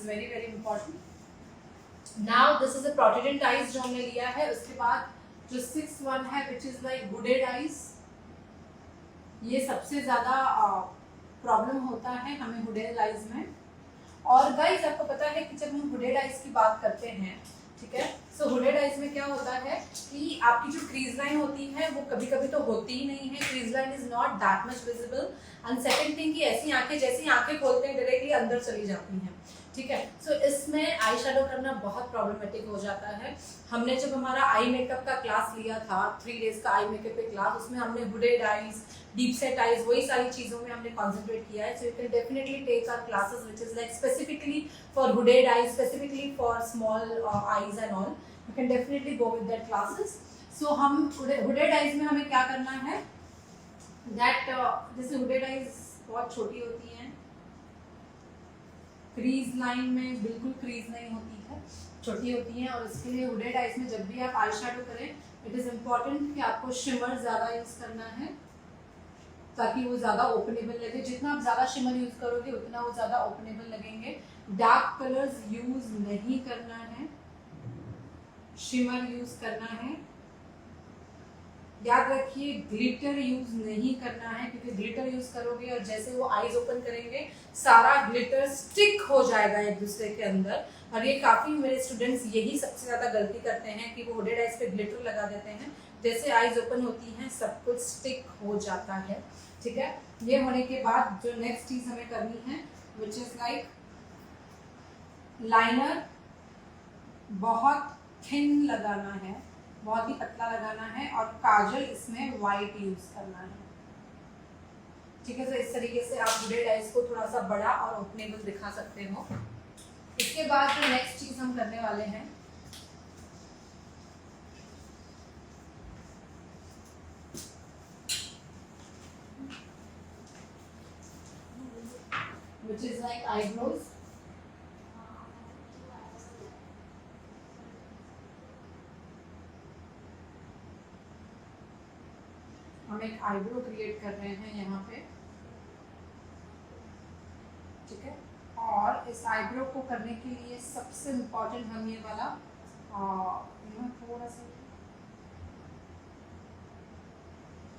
Is very very important. Now this is a protrudent eyes जो हमने लिया है। उसके बाद जो 6th वन है विच इज लाइक हुडेड आईज, ये सबसे ज्यादा प्रॉब्लम होता है हमें हुडेड आईज में। और गाइस आपको पता है कि जब हम हुडेड आईज की बात करते हैं, ठीक है, सो हुडेड आईज में क्या होता है कि आपकी जो क्रीज लाइन होती है वो कभी कभी तो होती ही नहीं है, crease line is not that much visible. And second thing कि ऐसी आंखें जैसी आंखें खोलते हैं डायरेक्टली अंदर चली जाती हैं, ठीक है। सो इसमें आई शेडो करना बहुत प्रॉब्लमेटिक हो जाता है। हमने जब हमारा आई मेकअप का क्लास लिया था, 3 डेज का आई मेकअप का क्लास, उसमें हमने hooded eyes, deep set eyes, वही सारी चीजों में हमने कॉन्सेंट्रेट किया है। So you can definitely take our classes which is like specifically for hooded eyes, specifically for small eyes and all, you can definitely go with that classes. So हम hooded eyes में हमें क्या करना है, that जैसे hooded eyes बहुत छोटी होती हैं, क्रीज लाइन में बिल्कुल क्रीज नहीं होती है, छोटी होती हैं, और इसके लिए हुडेड आईज में जब भी आप आई शेडो करें, इट इज इम्पॉर्टेंट कि आपको शिमर ज्यादा यूज करना है ताकि वो ज्यादा ओपनेबल लगे। जितना आप ज्यादा शिमर यूज करोगे उतना वो ज्यादा ओपनेबल लगेंगे। डार्क कलर्स यूज नहीं करना है, शिमर यूज करना है। याद रखिए ग्लिटर यूज नहीं करना है, क्योंकि ग्लिटर यूज करोगे और जैसे वो आईज ओपन करेंगे सारा ग्लिटर स्टिक हो जाएगा एक दूसरे के अंदर। और ये काफी मेरे स्टूडेंट्स यही सबसे ज्यादा गलती करते हैं कि वो हुडेड आईज पे ग्लिटर लगा देते हैं, जैसे आईज ओपन होती हैं सब कुछ स्टिक हो जाता है, ठीक है। ये होने के बाद जो नेक्स्ट चीज हमें करनी है विच इज लाइक लाइनर बहुत थिन लगाना है, बहुत ही पतला लगाना है, और काजल इसमें वाइट यूज करना है, ठीक है। तो इस तरीके से आप हुडेड आईज को थोड़ा सा बड़ा और ओपनेबल दिखा सकते हो। इसके बाद जो नेक्स्ट चीज हम करने वाले हैं which is like eyebrows। हम एक आईब्रो क्रिएट कर रहे हैं यहाँ पे, ठीक है। और इस आईब्रो को करने के लिए सबसे इम्पोर्टेंट हम ये वाला थोड़ा सा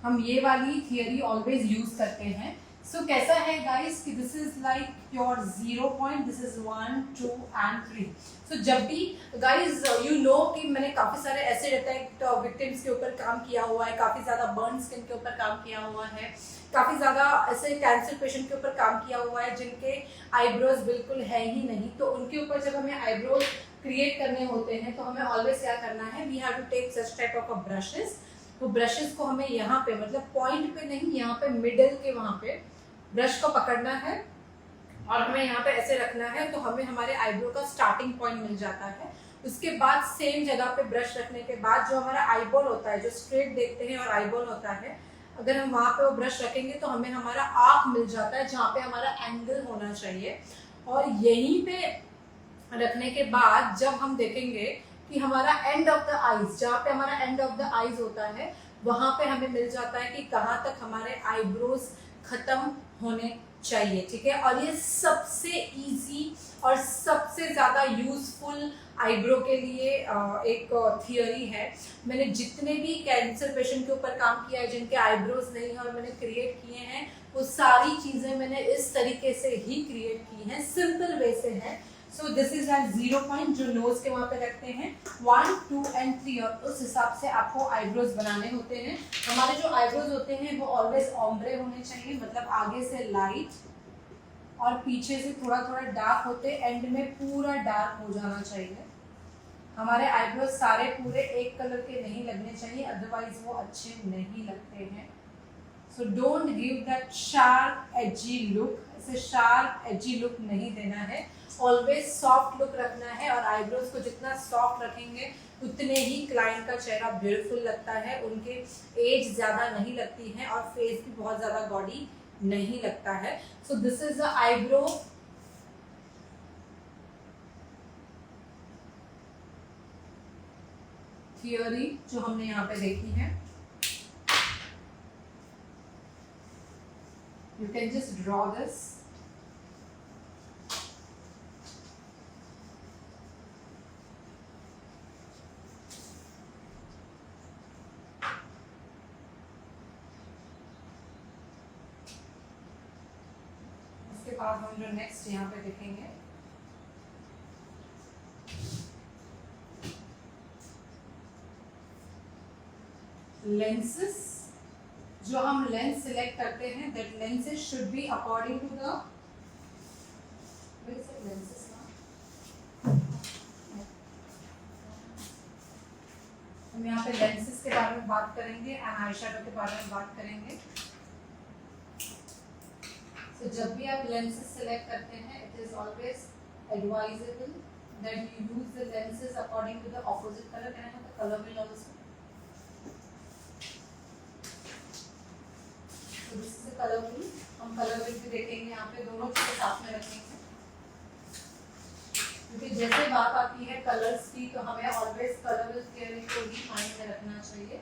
हम ये वाली थियरी ऑलवेज यूज करते हैं। सो कैसा है गाइस कि this is like your 0 point, this is 1 2 and 3। सो जब भी गाइस यू नो कि मैंने काफी सारे एसिड अटैक विक्टिम्स के ऊपर काम किया हुआ है, काफी ज्यादा बर्न स्किन के ऊपर काम किया हुआ है, काफी ज्यादा ऐसे कैंसर पेशेंट के ऊपर काम किया हुआ है जिनके आईब्रोज बिल्कुल है ही नहीं। तो उनके ऊपर जब हमें आईब्रोज क्रिएट करने होते हैं तो हमें ऑलवेज क्या करना है, we have to take such type of brushes. तो ब्रशेस को हमें यहाँ पे मतलब पॉइंट पे नहीं, यहाँ पे मिडिल के वहां पे ब्रश को पकड़ना है और हमें यहाँ पे ऐसे रखना है, तो हमें हमारे आईब्रो का स्टार्टिंग पॉइंट मिल जाता है। उसके बाद सेम जगह पे ब्रश रखने के बाद जो हमारा आईबॉल होता है, जो स्ट्रेट देखते हैं और आईबॉल होता है, अगर हम वहां पे वो ब्रश रखेंगे तो हमें हमारा आर्क मिल जाता है जहाँ पे हमारा एंगल होना चाहिए। और यहीं पे रखने के बाद जब हम देखेंगे कि हमारा एंड ऑफ द आईज, जहाँ पे हमारा एंड ऑफ द आईज होता है, वहां पे हमें मिल जाता है कि कहाँ तक हमारे आईब्रोज खत्म होने चाहिए, ठीक है। और ये सबसे इजी और सबसे ज्यादा यूजफुल आईब्रो के लिए एक थियरी है। मैंने जितने भी कैंसर पेशेंट के ऊपर काम किया है जिनके आईब्रोज नहीं है और मैंने क्रिएट किए हैं, वो सारी चीजें मैंने इस तरीके से ही क्रिएट की हैं, सिंपल वे से है। So this is at 0 point जो नोज के वहां पे रखते हैं, 1 2 एंड 3, और उस हिसाब से आपको आईब्रोज बनाने होते हैं। हमारे जो आईब्रोज होते हैं वो ऑलवेज ऑम्ब्रे होने चाहिए, मतलब आगे से लाइट और पीछे से थोड़ा थोड़ा डार्क होते, एंड में पूरा डार्क हो जाना चाहिए। हमारे आईब्रोज सारे पूरे एक कलर के नहीं लगने चाहिए, अदरवाइज वो अच्छे नहीं लगते हैं। So don't give that sharp AG look, ऐसे शार्प एजी लुक नहीं देना है, ऑलवेज सॉफ्ट लुक रखना है। और आईब्रोज को जितना सॉफ्ट रखेंगे उतने ही क्लाइंट का चेहरा ब्यूटीफुल लगता है, उनके एज ज्यादा नहीं लगती है और फेस भी बहुत ज्यादा गॉडी नहीं लगता है। So this is the eyebrow theory जो हमने यहाँ पे देखी है। You can just draw this. बाद हम जो नेक्स्ट यहाँ पे देखेंगे, लेंसेस। जो हम लेंस सिलेक्ट करते हैं, that lenses should be according to the lenses. हम यहाँ पे लेंसेस के बारे में बात करेंगे एंड आई शैडो के बारे में बात करेंगे। So, जब भी आप lenses select करते हैं, it is always advisable that you use the lenses according to the opposite color. Can I have the color wheel also? So this is the color wheel. हम color wheel भी देखेंगे, यहाँ पे दोनों चीजें साथ में रखेंगे, क्योंकि जैसे बात आती है कलर्स की तो हमें always color wheel theory को भी माइंड में रखना चाहिए।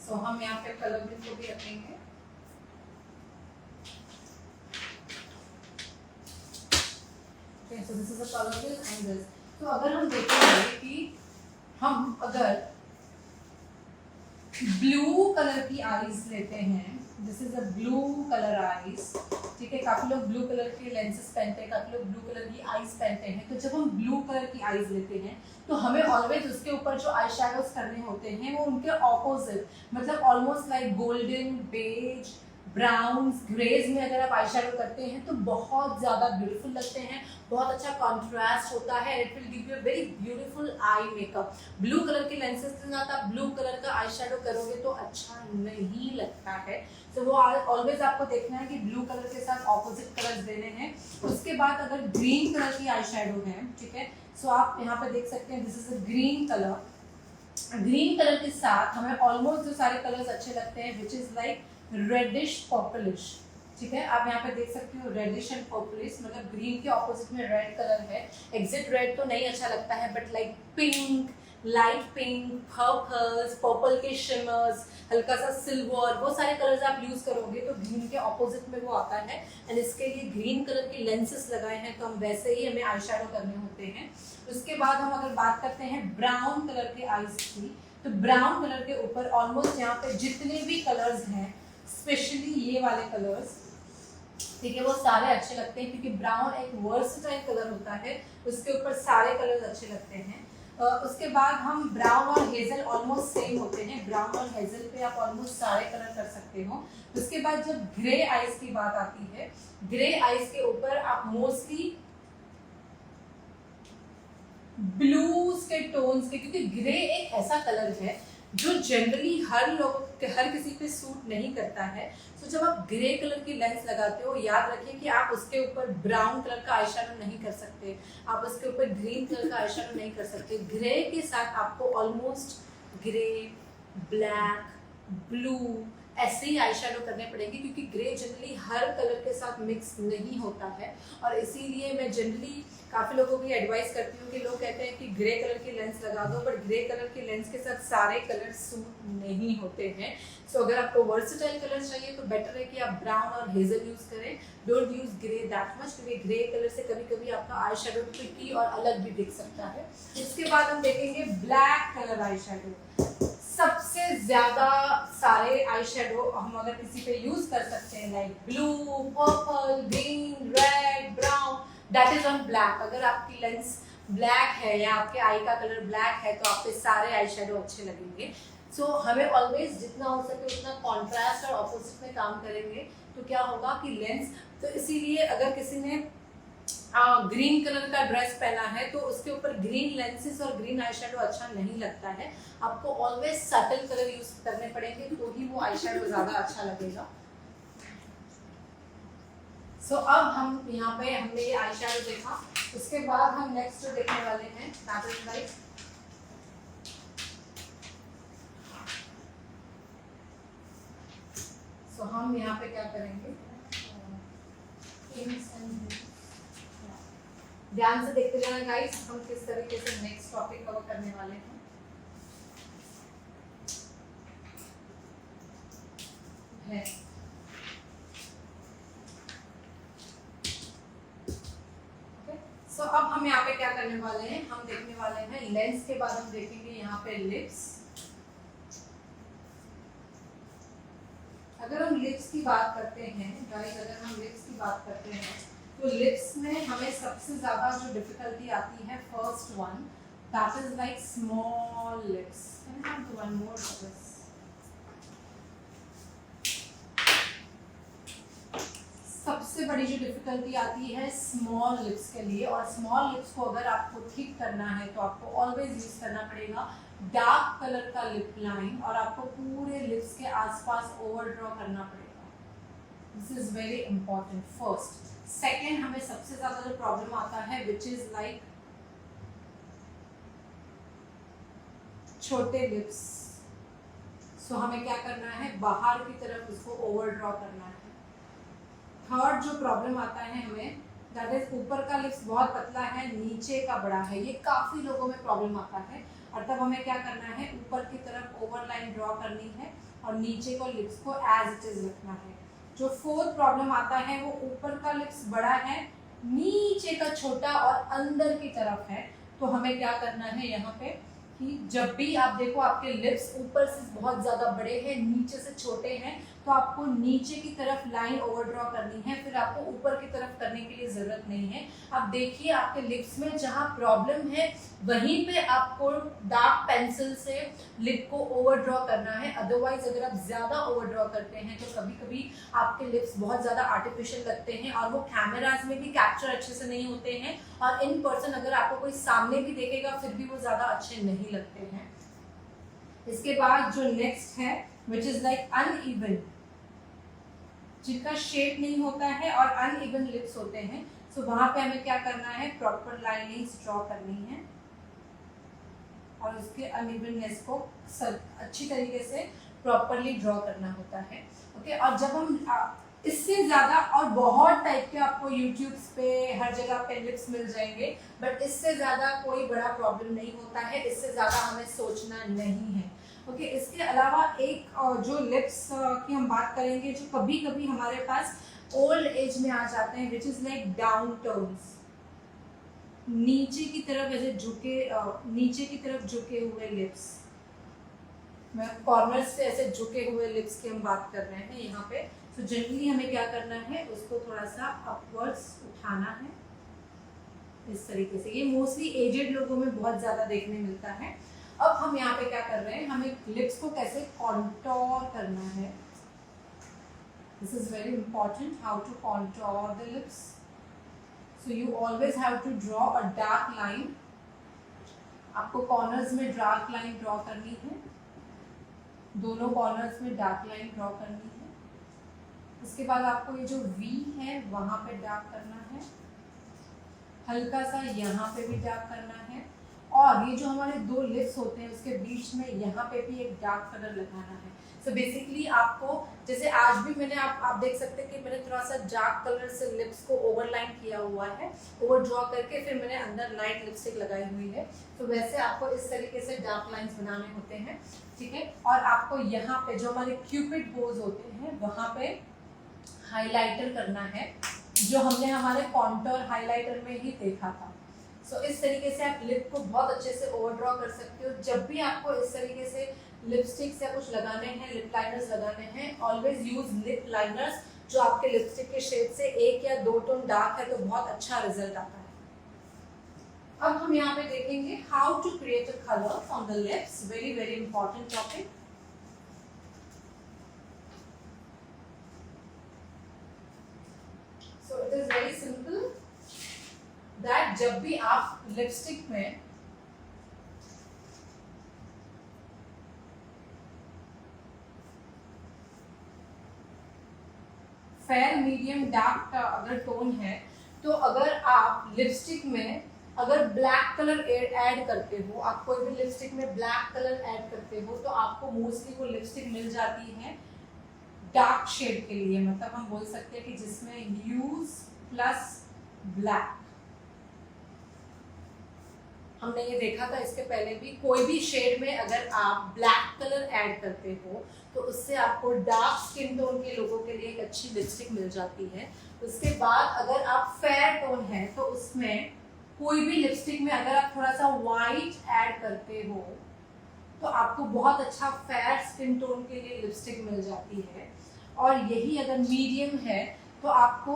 So हम यहाँ पे color wheel को भी रखेंगे। So this is a color wheel and this. तो अगर हम देखेंगे कि हम अगर ब्लू कलर की आईज लेते हैं, this is a blue colour eyes, ठीक है। काफी लोग ब्लू कलर के लेंसेज पहनते हैं, काफी लोग ब्लू कलर की आईज पहनते हैं। तो जब हम ब्लू कलर की आईज लेते हैं तो हमें ऑलवेज उसके ऊपर जो आई शेडोज करने होते हैं वो उनके ऑपोजिट, मतलब almost like golden, beige, browns, greys में अगर आप आई शेडो करते हैं तो बहुत ज़्यादा ब्यूटीफुल लगते हैं, बहुत अच्छा कॉन्ट्रास्ट होता है। It will give you a very beautiful eye makeup. Blue colour के लेंसेज के साथ आप ब्लू कलर का आई शेडो करोगे तो अच्छा नहीं लगता है। तो वो ऑलवेज आपको देखना है कि ब्लू कलर के साथ ऑपोजिट कलर्स देने हैं। उसके बाद अगर ग्रीन कलर की आई शेडो है, ठीक है, सो आप यहाँ पे देख सकते हैं, this is a green colour. Green colour के साथ हमें ऑलमोस्ट जो सारे कलर्स अच्छे लगते हैं, which is like reddish purplish, ठीक है। आप यहाँ पे देख सकते हो रेडिश एंड पर्पलिश, मतलब ग्रीन के ऑपोजिट में रेड कलर है। एग्जिट रेड तो नहीं अच्छा लगता है, but like pink, light pink, purples, purple के शिमर्स, हल्का सा सिल्वर, वो सारे कलर्स आप यूज करोगे तो ग्रीन के ऑपोजिट में वो आता है। एंड इसके लिए ग्रीन कलर के लेंसेस लगाए हैं तो हम वैसे ही हमें आई शेडो करने होते हैं। उसके बाद हम अगर बात करते हैं ब्राउन कलर के आईज की, तो ब्राउन कलर के ऊपर ऑलमोस्ट यहाँ पे जितने भी कलर्स हैं, स्पेशली ये वाले कलर्स, ठीक है, वो सारे अच्छे लगते हैं, क्योंकि ब्राउन एक वर्सेटाइल कलर होता है, उसके ऊपर सारे कलर्स अच्छे लगते हैं। उसके बाद हम ब्राउन और हेजल ऑलमोस्ट सेम होते हैं, ब्राउन और हेजल पे आप ऑलमोस्ट सारे कलर कर सकते हो। उसके बाद जब ग्रे आइज की बात आती है, ग्रे आइज के ऊपर आप मोस्टली ब्लूज के टोन्स के, क्योंकि ग्रे एक ऐसा कलर है जो जनरली हर किसी पे सूट नहीं करता है। तो जब आप ग्रे कलर की लेंस लगाते हो, याद रखिए कि आप उसके ऊपर ब्राउन कलर का आईशैडो नहीं कर सकते, आप उसके ऊपर ग्रीन कलर का आईशैडो नहीं कर सकते। ग्रे के साथ आपको ऑलमोस्ट ग्रे, ब्लैक, ब्लू ऐसे ही आईशैडो करने पड़ेंगे, क्योंकि ग्रे जनरली हर कलर के साथ मिक्स नहीं होता है। और इसीलिए मैं जनरली काफ़ी लोगों की एडवाइस करती हूँ कि लोग कहते हैं कि ग्रे कलर की लेंस लगा दो, बट ग्रे कलर की लेंस के साथ सारे कलर सूट नहीं होते हैं। सो अगर आपको वर्सेटाइल कलर चाहिए तो बेटर है कि आप ब्राउन और हेजल यूज करें, don't use grey that much, क्योंकि ग्रे कलर से कभी कभी आपका आई शेडो ट्रिकी और अलग भी दिख सकता है। इसके बाद हम देखेंगे ब्लैक कलर आई शेडो। सबसे ज्यादा सारे आई शेडो हम अगर किसी पे यूज कर सकते हैं, like blue, purple, green, red, brown, that is on black. अगर आपकी लेंस ब्लैक है या आपके आई का कलर ब्लैक है तो आप पे सारे आई शेडो अच्छे लगेंगे। सो हमें ऑलवेज जितना हो सके उतना कॉन्ट्रास्ट और ऑपोजिट में काम करेंगे तो क्या होगा कि लेंस, तो इसीलिए अगर किसी ने ग्रीन कलर का ड्रेस पहना है तो उसके ऊपर ग्रीन लेंसेज और ग्रीन आई शेडो अच्छा नहीं लगता है। आपको ऑलवेज सटल कलर यूज करने पड़ेंगे तो ही वो आई शेडो ज्यादा अच्छा लगेगा। सो अब हम यहाँ पे हमने ये आई शेडो देखा, उसके बाद हम नेक्स्ट जो देखने वाले हैं दैट इज लाइक हम यहाँ पे क्या करेंगे, ध्यान से देखते जाना गाइस, हम किस तरीके से नेक्स्ट टॉपिक कवर करने वाले हैं। सो अब हम यहाँ पे क्या करने वाले हैं, हम देखने वाले हैं लेंस के बाद हम देखेंगे यहाँ पे लिप्स। अगर हम लिप्स की बात करते हैं गाइस, अगर हम लिप्स की बात करते हैं तो लिप्स में हमें सबसे ज़्यादा जो डिफिकल्टी आती है, first one, that is like small lips. Can I have one more for this? सबसे बड़ी जो डिफिकल्टी आती है स्मॉल लिप्स के लिए, और स्मॉल लिप्स को अगर आपको ठीक करना है तो आपको ऑलवेज यूज करना पड़ेगा डार्क कलर का लिप लाइन, और आपको पूरे लिप्स के आसपास ओवर ड्रॉ करना पड़ेगा। This is very important, first. Second, हमें सबसे ज्यादा जो प्रॉब्लम आता है विच इज लाइक छोटे लिप्स। सो हमें क्या करना है, बाहर की तरफ उसको ओवर ड्रॉ करना है। थर्ड जो प्रॉब्लम आता है हमें, दैट इज ऊपर का लिप्स बहुत पतला है, नीचे का बड़ा है। ये काफी लोगों में प्रॉब्लम आता है, और तब हमें क्या करना है, ऊपर की तरफ ओवर लाइन ड्रॉ करनी है और नीचे को लिप्स को एज इट इज रखना है। जो फोर्थ प्रॉब्लम आता है वो ऊपर का लिप्स बड़ा है, नीचे का छोटा और अंदर की तरफ है। तो हमें क्या करना है यहाँ पे कि जब भी आप देखो आपके लिप्स ऊपर से बहुत ज्यादा बड़े हैं, नीचे से छोटे हैं, तो आपको नीचे की तरफ लाइन ओवर ड्रॉ करनी है, फिर आपको ऊपर की तरफ करने के लिए जरूरत नहीं है। आप देखिए आपके लिप्स में जहां प्रॉब्लम है वहीं पे आपको डार्क पेंसिल से लिप को ओवर ड्रॉ करना है। अदरवाइज अगर आप ज्यादा ओवर ड्रॉ करते हैं तो कभी कभी आपके लिप्स बहुत ज्यादा आर्टिफिशियल लगते हैं, और वो कैमराज में भी कैप्चर अच्छे से नहीं होते हैं, और इन पर्सन अगर आपको कोई सामने भी देखेगा फिर भी वो ज्यादा अच्छे नहीं लगते हैं। इसके बाद जो नेक्स्ट है विच इज लाइक अनइवन, जिनका शेप नहीं होता है और अनइवन लिप्स होते हैं, सो वहां पे हमें क्या करना है, प्रॉपर लाइनिंग्स ड्रॉ करनी है और उसके अनइवननेस को अच्छी तरीके से प्रॉपरली ड्रॉ करना होता है। ओके, और जब हम इससे ज्यादा और बहुत टाइप के आपको यूट्यूब पे हर जगह पे लिप्स मिल जाएंगे, बट इससे ज्यादा कोई बड़ा प्रॉब्लम नहीं होता है, इससे ज्यादा हमें सोचना नहीं है। ओके, इसके अलावा एक जो लिप्स की हम बात करेंगे जो कभी कभी हमारे पास ओल्ड एज में आ जाते हैं, which is like down turns, नीचे की तरफ ऐसे झुके, नीचे की तरफ झुके हुए लिप्स, कॉर्नर से ऐसे झुके हुए लिप्स की हम बात कर रहे हैं यहाँ पे। तो जनरली हमें क्या करना है, उसको थोड़ा सा अपवर्ड्स उठाना है इस तरीके से। ये मोस्टली एजेड लोगों में बहुत ज्यादा देखने मिलता है। अब हम यहाँ पे क्या कर रहे हैं, हमें लिप्स को कैसे कॉन्टोर करना है। This is very important, how to contour the lips. So you always have to draw a dark line. आपको कॉर्नर्स में डार्क लाइन ड्रॉ करनी है, दोनों कॉर्नर्स में डार्क लाइन ड्रॉ करनी है। उसके बाद आपको ये जो वी है वहां पे डार्क करना है, हल्का सा यहाँ पे भी डार्क करना है, और ये जो हमारे दो लिप्स होते हैं उसके बीच में यहाँ पे भी एक डार्क कलर लगाना है। सो बेसिकली आपको, जैसे आज भी मैंने आप देख सकते हैं कि मैंने थोड़ा सा डार्क कलर से लिप्स को ओवरलाइन किया हुआ है, ओवर ड्रॉ करके फिर मैंने अंदर लाइट लिपस्टिक लगाई हुई है। तो वैसे आपको इस तरीके से डार्क लाइंस बनाने होते हैं, ठीक है। और आपको यहाँ पे जो हमारे क्यूपिड बोज होते हैं वहां पे हाईलाइटर करना है, जो हमने हमारे कॉन्टोर हाईलाइटर में ही देखा था। सो इस तरीके से आप लिप को बहुत अच्छे से ओवर ड्रॉ कर सकते हो। जब भी आपको इस तरीके से लिपस्टिक्स या कुछ लगाने हैं, लिप लाइनर्स लगाने हैं, ऑलवेज यूज लिप लाइनर्स जो आपके लिपस्टिक के शेड से 1 या 2 टोन डार्क है, तो बहुत अच्छा रिजल्ट आता है। अब हम यहाँ पे देखेंगे how to create a colour from the lips, very very important topic. So it is very simple that जब भी आप लिपस्टिक में फेयर मीडियम डार्क अगर टोन है, तो अगर आप लिपस्टिक में अगर ब्लैक कलर ऐड करते हो, आप कोई भी लिपस्टिक में ब्लैक कलर ऐड करते हो, तो आपको मोस्टली वो लिपस्टिक मिल जाती है डार्क शेड के लिए। मतलब हम बोल सकते हैं कि जिसमें ह्यूज प्लस ब्लैक, हमने ये देखा था इसके पहले भी, कोई भी शेड में अगर आप ब्लैक कलर ऐड करते हो तो उससे आपको डार्क स्किन टोन के लोगों के लिए एक अच्छी लिपस्टिक मिल जाती है। उसके बाद अगर आप फेयर टोन है तो उसमें कोई भी लिपस्टिक में अगर आप थोड़ा सा वाइट ऐड करते हो तो आपको बहुत अच्छा फेयर स्किन टोन के लिए लिपस्टिक मिल जाती है। और यही अगर मीडियम है तो आपको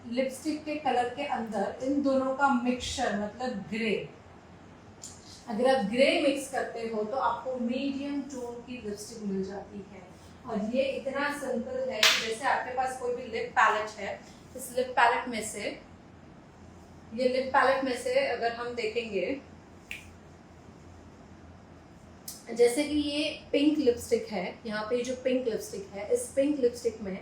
लिपस्टिक के कलर के अंदर इन दोनों का मिक्सचर मतलब ग्रे, अगर आप ग्रे मिक्स करते हो तो आपको मीडियम टोन की लिपस्टिक मिल जाती है। और ये इतना सिंपल है कि जैसे आपके पास कोई भी लिप पैलेट है, इस लिप पैलेट में से, ये लिप पैलेट में से अगर हम देखेंगे, जैसे कि ये पिंक लिपस्टिक है, यहाँ पे जो पिंक लिपस्टिक है, इस पिंक लिपस्टिक में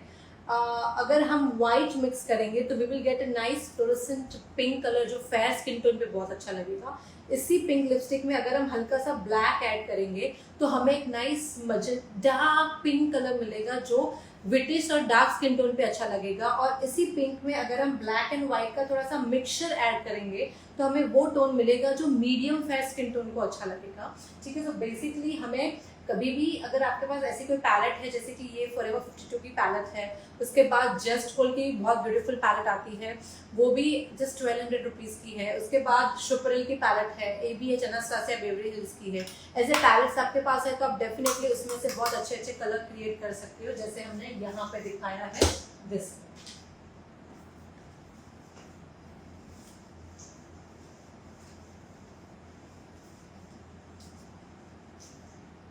अगर हम व्हाइट मिक्स करेंगे तो we will get a nice fluorescent pink colour जो फेयर स्किन टोन पे बहुत अच्छा लगेगा। इसी पिंक लिपस्टिक में अगर हम हल्का सा ब्लैक ऐड करेंगे तो हमें एक नाइस डार्क पिंक कलर मिलेगा जो विटिश और डार्क स्किन टोन पे अच्छा लगेगा। और इसी पिंक में अगर हम ब्लैक एंड व्हाइट का थोड़ा सा मिक्सचर ऐड करेंगे तो हमें वो टोन मिलेगा जो मीडियम फेयर स्किन टोन को अच्छा लगेगा। ठीक है, तो बेसिकली हमें कभी भी अगर आपके पास ऐसी कोई पैलेट है, जैसे कि ये फॉरएवर 52 की पैलेट है, उसके बाद जस्ट होल की बहुत ब्यूटीफुल पैलेट आती है, वो भी जस्ट 1200 रुपीज़ की है। उसके बाद शुपरल की पैलेट है, ABH अनास्टासिया बेवरी हिल्स की है। ऐसे पैलेट्स आपके पास है तो आप डेफिनेटली उसमें से बहुत अच्छे अच्छे कलर क्रिएट कर सकते हो, जैसे हमने यहाँ पे दिखाया है दिस।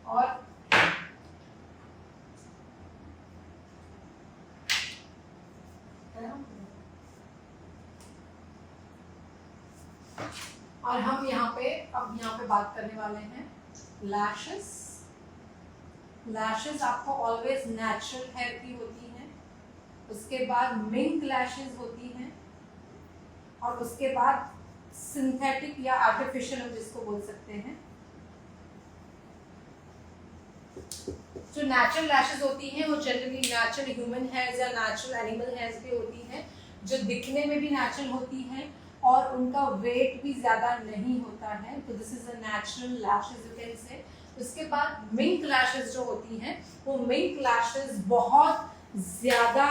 और हम यहाँ पे बात करने वाले हैं लैशेस। लैशेस आपको ऑलवेज नेचुरल हेयर की होती हैं, उसके बाद मिंक लैशेस होती हैं, और उसके बाद सिंथेटिक या आर्टिफिशियल हम जिसको बोल सकते हैं। जो नेचुरल लैशेस होती हैं वो जनरली नेचुरल ह्यूमन हेयर्स या नेचुरल एनिमल हेयर्स भी होती हैं, जो दिखने में भी नेचुरल होती हैं और उनका वेट भी ज्यादा नहीं होता है, तो this is a natural lashes you can से। उसके बाद मिंक लैशेस जो होती हैं, वो मिंक लैशेस बहुत ज्यादा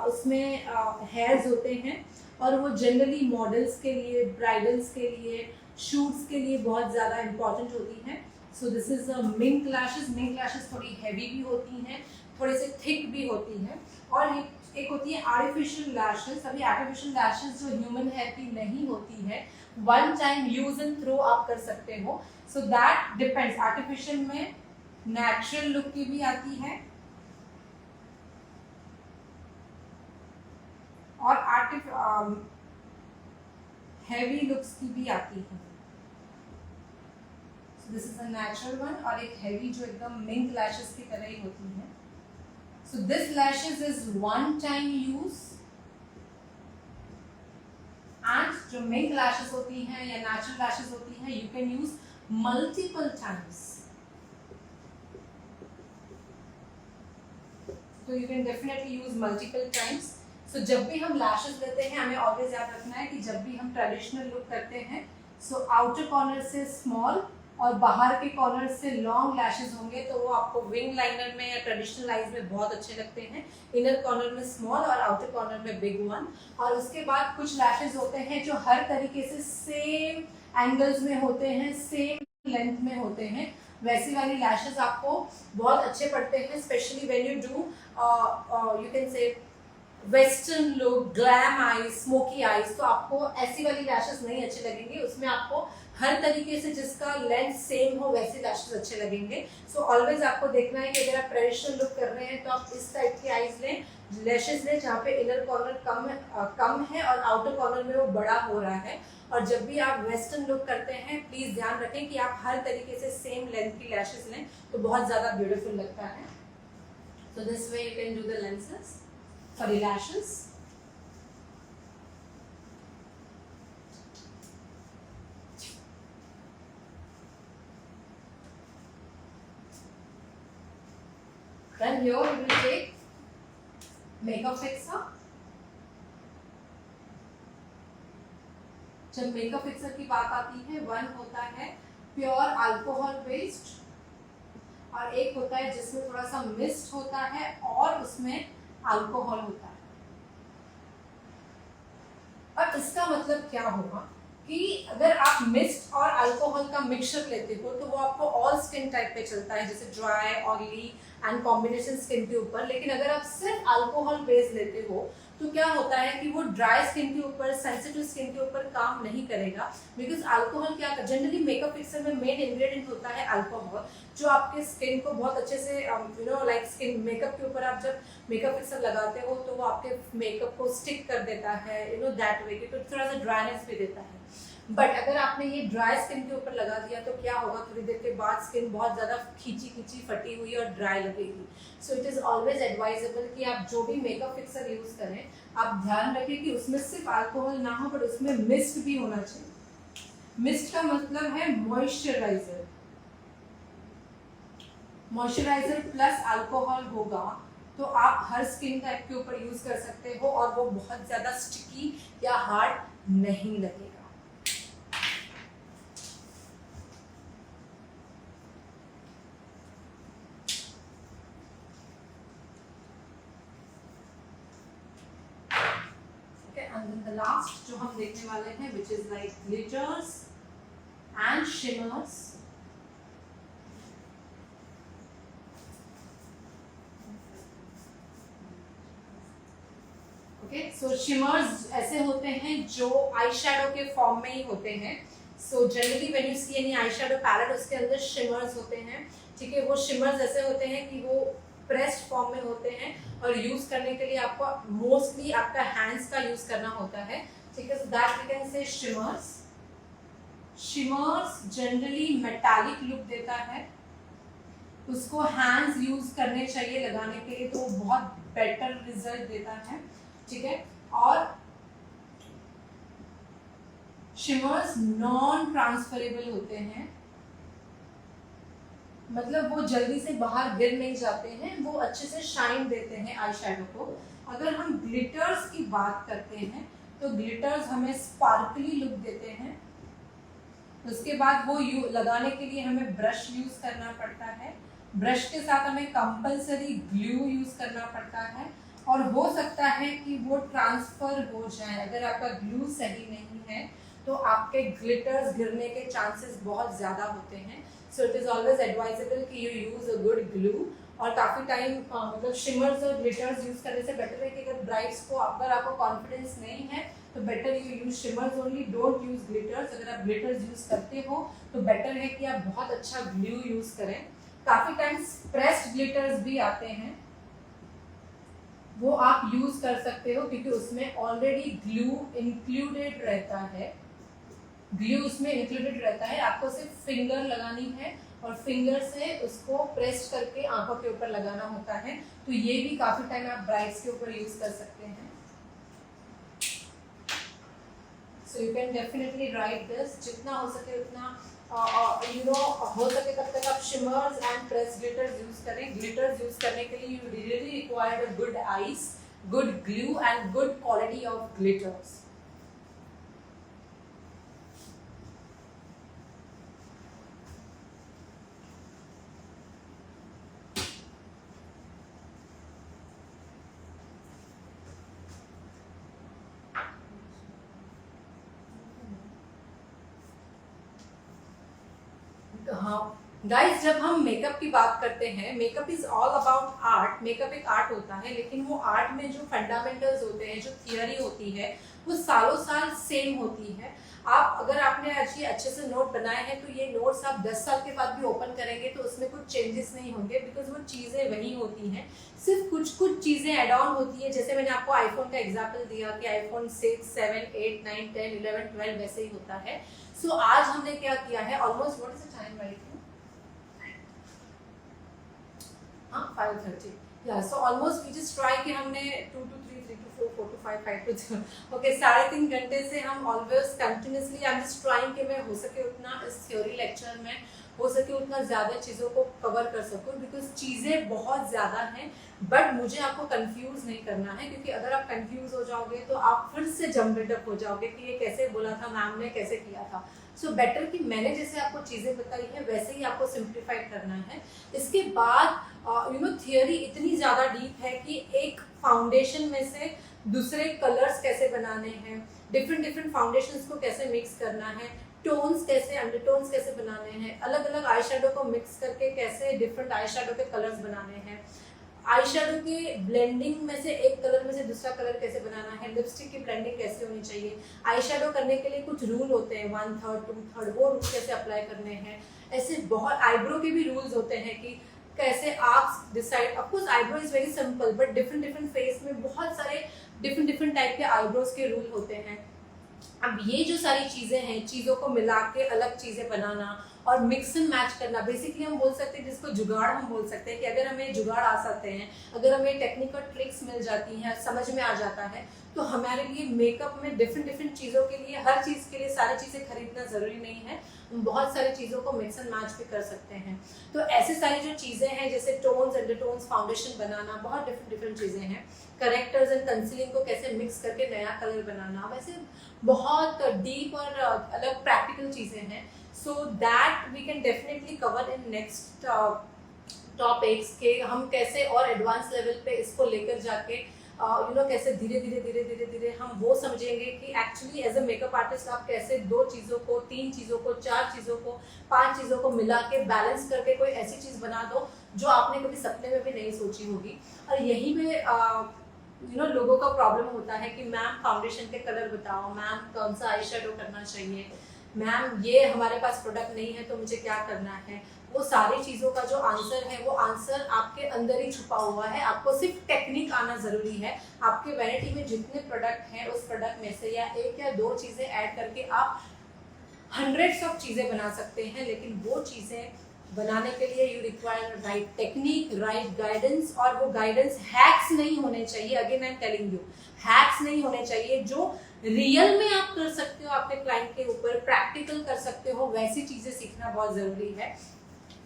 उसमें हेयर्स होते हैं और वो जनरली मॉडल्स के लिए, ब्राइडल्स के लिए, शूट्स के लिए बहुत ज्यादा इंपॉर्टेंट होती हैं। सो this is a mink lashes. Mink lashes थोड़ी हैवी भी होती हैं, थोड़े से थिक भी होती हैं। और एक होती है आर्टिफिशियल लैशेस। अभी आर्टिफिशियल लैशेस जो ह्यूमन हेयर की नहीं होती है, one time use and throw आप कर सकते हो। So that depends. आर्टिफिशियल में नेचुरल लुक की भी आती है और हैवी लुक्स की भी आती है। This is a natural one, और एक हैवी जो एकदम मिंक लैशेस की तरह ही होती है। So this lashes is one time use, and जो मिंक लैशेस होती हैं या नेचुरल लैशेस होती हैं, you can use multiple times. तो you can definitely use multiple times. So जब भी हम लैशेस लेते हैं, हमें ऑलवेज याद रखना है कि जब भी हम ट्रेडिशनल लुक करते हैं, सो आउटर कॉर्नर से स्मॉल और बाहर के कॉर्नर से लॉन्ग लैशेस होंगे, तो वो आपको विंग लाइनर में या ट्रेडिशनल आईज में बहुत अच्छे लगते हैं। इनर कॉर्नर में स्मॉल और आउटर कॉर्नर में बिग वन। और उसके बाद कुछ लैशेस होते हैं जो हर तरीके से सेम एंगल्स में होते हैं, सेम लेंथ में होते हैं। वैसी वाली लैशेस आपको बहुत अच्छे पड़ते हैं, specially when you do you can से western look, glam eyes, smoky eyes. तो आपको ऐसी वाली लैशेस नहीं अच्छे लगेंगे, उसमें आपको हर तरीके से जिसका लेंथ सेम हो वैसे लैशेस अच्छे लगेंगे। सो ऑलवेज आपको देखना है कि अगर आप ट्रेडिशनल लुक कर रहे हैं तो आप इस टाइप की आईज लें, लैशेस लें जहाँ पे इनर कॉर्नर कम है और आउटर कॉर्नर में वो बड़ा हो रहा है। और जब भी आप वेस्टर्न लुक करते हैं, प्लीज ध्यान रखें कि आप हर तरीके से सेम लेंथ की लैशेस लें, तो बहुत ज्यादा ब्यूटीफुल लगता है। So this way you can do the lenses, sorry, lashes. Then here we will take makeup fixer. जब मेकअप फिक्सर की बात आती है, वन होता है प्योर अल्कोहल बेस्ड और एक होता है जिसमें थोड़ा सा मिस्ट होता है और उसमें अल्कोहल होता है। और इसका मतलब क्या होगा कि अगर आप मिस्ट और अल्कोहल का मिक्सचर लेते हो तो वो आपको ऑल स्किन टाइप पे चलता है, जैसे dry, oily and combination skin के ऊपर। लेकिन अगर आप सिर्फ अल्कोहल बेस लेते हो तो क्या होता है कि वो ड्राई स्किन के ऊपर, सेंसिटिव स्किन के ऊपर काम नहीं करेगा, बिकॉज अल्कोहल क्या, जनरली मेकअप फिक्सर में मेन इंग्रेडिएंट होता है अल्कोहल, जो आपके स्किन को बहुत अच्छे से लाइक स्किन मेकअप के ऊपर आप जब मेकअप फिक्सर लगाते हो तो वो आपके मेकअप को स्टिक कर देता है, दैट वे, क्योंकि थोड़ा सा ड्राइनेस भी देता है। बट अगर आपने ये ड्राई स्किन के ऊपर लगा दिया तो क्या होगा, थोड़ी देर के बाद स्किन बहुत ज्यादा खींची खींची, फटी हुई और ड्राई लगेगी। सो इट इज ऑलवेज एडवाइजेबल कि आप जो भी मेकअप फिक्सर यूज करें, आप ध्यान रखें कि उसमें सिर्फ अल्कोहल ना हो, बट उसमें मिस्ट भी होना चाहिए। मिस्ट का मतलब है मॉइस्चराइजर, मॉइस्चराइजर प्लस अल्कोहल होगा तो आप हर स्किन टाइप के ऊपर यूज कर सकते हो और वो बहुत ज्यादा स्टिकी या हार्ड नहीं लगेगा। And then the last जो हम देखने वाले हैं, which is like glitters and shimmers. Okay, so shimmers ऐसे होते हैं जो आई शैडो के फॉर्म में ही होते हैं। So generally when you see any eyeshadow palette, उसके अंदर shimmers होते हैं, ठीक है। वो shimmers ऐसे होते हैं कि वो प्रेस्ड फॉर्म में होते हैं और यूज करने के लिए आपको मोस्टली आपका हैंड्स का यूज करना होता है, ठीक है। So that we can say shimmers. Shimmers generally metallic look देता है, उसको हैंड्स यूज करने चाहिए लगाने के लिए, तो वो बहुत बेटर रिजल्ट देता है, ठीक है। और शिमर्स नॉन ट्रांसफरेबल होते हैं, मतलब वो जल्दी से बाहर गिर नहीं जाते हैं, वो अच्छे से शाइन देते हैं आई शैडो को। अगर हम ग्लिटर्स की बात करते हैं तो ग्लिटर्स हमें स्पार्कली लुक देते हैं। उसके बाद वो लगाने के लिए हमें ब्रश यूज करना पड़ता है, ब्रश के साथ हमें कंपलसरी ग्लू यूज करना पड़ता है, और हो सकता है कि वो ट्रांसफर हो जाए। अगर आपका ग्लू सही नहीं है तो आपके ग्लिटर्स गिरने के चांसेस बहुत ज्यादा होते हैं। So it is always advisable कि you use a good glue. और काफी टाइम मतलब शिमर्स और ग्लिटर्स यूज करने से बेटर है कि अगर ब्राइड्स को, अगर आपको कॉन्फिडेंस नहीं है तो better you use shimmers only, don't use glitters. अगर आप ग्लिटर्स यूज करते हो तो बेटर है कि आप बहुत अच्छा ग्लू यूज करें। काफी टाइम प्रेस्ड ग्लिटर्स भी आते हैं, वो आप यूज कर सकते हो क्योंकि उसमें ऑलरेडी ग्लू इंक्लूडेड रहता है, ग्लू उसमें इंक्लूडेड रहता है। आपको सिर्फ फिंगर लगानी है और फिंगर से उसको प्रेस करके आंखों के ऊपर लगाना होता है। तो ये भी काफी टाइम आप ब्राइड्स के ऊपर यूज कर सकते हैं। So you can definitely right this, जितना हो सके उतना हो सके तब तक आप shimmers and press glitters use करें। ग्लिटर्स यूज करने के लिए you really required a good ice, good glue and good quality of glitters. हाँ गाइस, जब हम मेकअप की बात करते हैं, makeup is all about art. Makeup एक आर्ट होता है, लेकिन वो आर्ट में जो फंडामेंटल्स होते हैं, जो थियरी होती है, वो सालों साल सेम होती है। आप अगर आपने आज ये अच्छे से नोट बनाए हैं तो ये नोट्स आप 10 साल के बाद भी ओपन करेंगे तो उसमें कुछ चेंजेस नहीं होंगे, बिकॉज वो चीज़ें वही होती हैं, सिर्फ कुछ कुछ चीज़ें एड ऑन होती है। जैसे मैंने आपको आईफोन का एग्जाम्पल दिया कि आईफोन 6, 7, 8, 9, 10, 11, 12 वैसे ही होता है। सो आज हमने क्या किया है, almost what is the time right now? 5:30। या so almost we just try कि हमने 2 to 3, 3 to 4, 4 to 5, 5 to 2, okay 3.5 घंटे से हम always continuously I am just trying कि मैं हो सके उतना इस थ्योरी लेक्चर में हो सके उतना ज़्यादा चीज़ों को कवर कर सकूं, बिकॉज चीज़ें बहुत ज़्यादा हैं। बट मुझे आपको कंफ्यूज नहीं करना है, क्योंकि अगर आप कंफ्यूज हो जाओगे तो आप फिर से जम्बल्ड अप हो जाओगे कि ये कैसे बोला था मैम ने, कैसे किया था। सो बेटर कि मैंने जैसे आपको चीज़ें बताई है वैसे ही आपको सिंप्लीफाइड करना है। इसके बाद थियरी इतनी ज़्यादा डीप है कि एक फाउंडेशन में से दूसरे कलर्स कैसे बनाने हैं, डिफरेंट फाउंडेशंस को कैसे मिक्स करना है, टोन्स कैसे, अंडरटोन्स कैसे बनाने हैं, अलग अलग आई शेडो को मिक्स करके कैसे डिफरेंट आई शेडो के कलर्स बनाने हैं, आई शेडो के ब्लेंडिंग में से एक कलर में से दूसरा कलर कैसे बनाना है, लिपस्टिक की ब्लेंडिंग कैसे होनी चाहिए, आई शेडो करने के लिए कुछ रूल होते हैं 1/3 2/3, वो रूल कैसे अप्लाई करने हैं, ऐसे बहुत आईब्रो के भी रूल्स होते हैं कि कैसे आप decide. Of course eyebrow is very simple but different face में बहुत सारे डिफरेंट टाइप के आईब्रोज के रूल होते हैं। अब ये जो सारी चीजें हैं, चीजों को मिला के अलग चीजें बनाना और मिक्स एंड मैच करना, बेसिकली हम बोल सकते हैं जिसको जुगाड़ हम बोल सकते हैं कि अगर हमें जुगाड़ आ सकते हैं, अगर हमें टेक्निकल ट्रिक्स मिल जाती हैं, समझ में आ जाता है, तो हमारे लिए मेकअप में डिफरेंट चीज़ों के लिए, हर चीज़ के लिए सारी चीज़ें खरीदना ज़रूरी नहीं है, हम बहुत सारी चीज़ों को मिक्स एंड मैच भी कर सकते हैं। तो ऐसे सारी जो चीज़ें हैं जैसे टोन्स, अंडरटोन्स, फाउंडेशन बनाना, बहुत डिफरेंट चीज़ें हैं, करेक्टर्स एंड कंसीलिंग को कैसे मिक्स करके नया कलर बनाना, वैसे बहुत डीप और अलग प्रैक्टिकल चीज़ें हैं। So that we can definitely cover in next topics के हम कैसे और एडवांस लेवल पे इसको लेकर जाके कैसे धीरे धीरे हम वो समझेंगे कि actually as a makeup artist आप कैसे 2 चीज़ों को, 3 चीज़ों को, 4 चीज़ों को, 5 चीज़ों को मिला के बैलेंस करके कोई ऐसी चीज़ बना दो जो आपने कभी सपने में भी नहीं सोची होगी। और यही में लोगों का प्रॉब्लम होता है कि मैम फाउंडेशन के कलर बताओ, मैम कौन सा आई शेडो करना चाहिए, मैम ये हमारे पास प्रोडक्ट नहीं है तो मुझे क्या करना है। वो सारी चीज़ों का जो आंसर है वो आंसर आपके अंदर ही छुपा हुआ है। आपको सिर्फ टेक्निक आना ज़रूरी है। आपके वैनिटी में जितने प्रोडक्ट हैं उस प्रोडक्ट में से या 1 या 2 चीज़ें ऐड करके आप हंड्रेड्स ऑफ चीज़ें बना सकते हैं, लेकिन वो चीज़ें बनाने के लिए you require right technique, right guidance. और वो गाइडेंस हैक्स नहीं होने चाहिए, again I am telling you, hacks नहीं होने चाहिए। जो रियल में आप कर सकते हो, अपने क्लाइंट के ऊपर प्रैक्टिकल कर सकते हो, वैसी चीज़ें सीखना बहुत ज़रूरी है।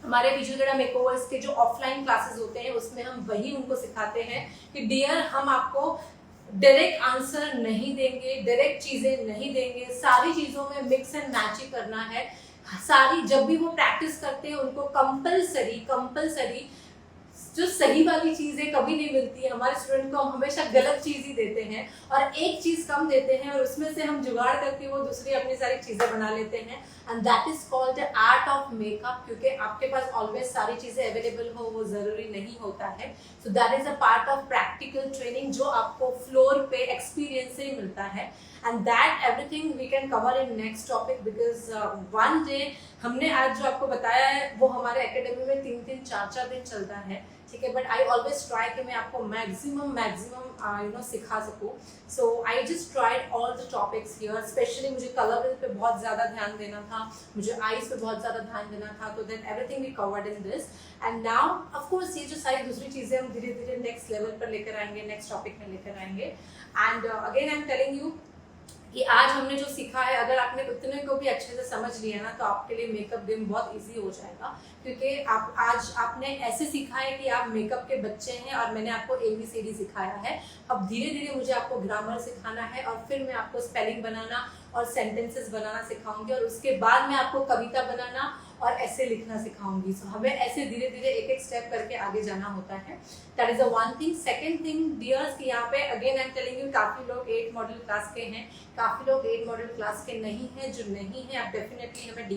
हमारे विजुअल मेकओवर्स के जो ऑफलाइन क्लासेस होते हैं उसमें हम वही उनको सिखाते हैं कि डियर हम आपको डायरेक्ट आंसर नहीं देंगे, डायरेक्ट चीज़ें नहीं देंगे, सारी चीज़ों में मिक्स एंड मैच ही करना है। सारी जब भी वो प्रैक्टिस करते हैं उनको कंपलसरी जो सही वाली चीज़ें कभी नहीं मिलती है। हमारे स्टूडेंट को हम हमेशा गलत चीज़ ही देते हैं और एक चीज़ कम देते हैं और उसमें से हम जुगाड़ करके वो दूसरी अपनी सारी चीज़ें बना लेते हैं। And that is called the art of makeup, क्योंकि आपके पास ऑलवेज सारी चीज़ें अवेलेबल हो वो ज़रूरी नहीं होता है। So that is a part of practical training जो आपको फ्लोर पे एक्सपीरियंस से ही मिलता है। And that everything we can cover in next topic because one day हमने आज जो आपको बताया है वो हमारे एकेडमी में 3-3 4-4 दिन चलता है, ठीक है। बट आई ऑलवेज ट्राई कि मैं आपको मैक्सिमम सिखा सकूँ। So I just tried all the topics here. Specially मुझे कलर पे बहुत ज़्यादा ध्यान देना था, मुझे आईज पे बहुत ज़्यादा ध्यान देना था, तो then everything we covered in this. And now of course ये जो सारी दूसरी चीज़ें हम धीरे धीरे नेक्स्ट लेवल पर लेकर आएंगे, नेक्स्ट टॉपिक में लेकर आएंगे। And again I am telling you कि आज हमने जो सीखा है, अगर आपने उतने को भी अच्छे से समझ लिया ना तो आपके लिए मेकअप गेम बहुत इजी हो जाएगा। क्योंकि आज आपने ऐसे सीखा है कि आप मेकअप के बच्चे हैं और मैंने आपको ABCD सिखाया है। अब धीरे धीरे मुझे आपको ग्रामर सिखाना है और फिर मैं आपको स्पेलिंग बनाना और सेंटेंसेस बनाना सिखाऊंगी और उसके बाद मैं आपको कविता बनाना और ऐसे लिखना सिखाऊंगी। सो हमें ऐसे धीरे धीरे एक स्टेप करके आगे जाना होता है। That is a one thing. Second thing dears कि यहाँ पे again I am telling you, काफ़ी लोग 8 मॉडल क्लास के हैं, काफ़ी लोग 8 मॉडल क्लास के नहीं हैं। जो नहीं है आप डेफिनेटली हमें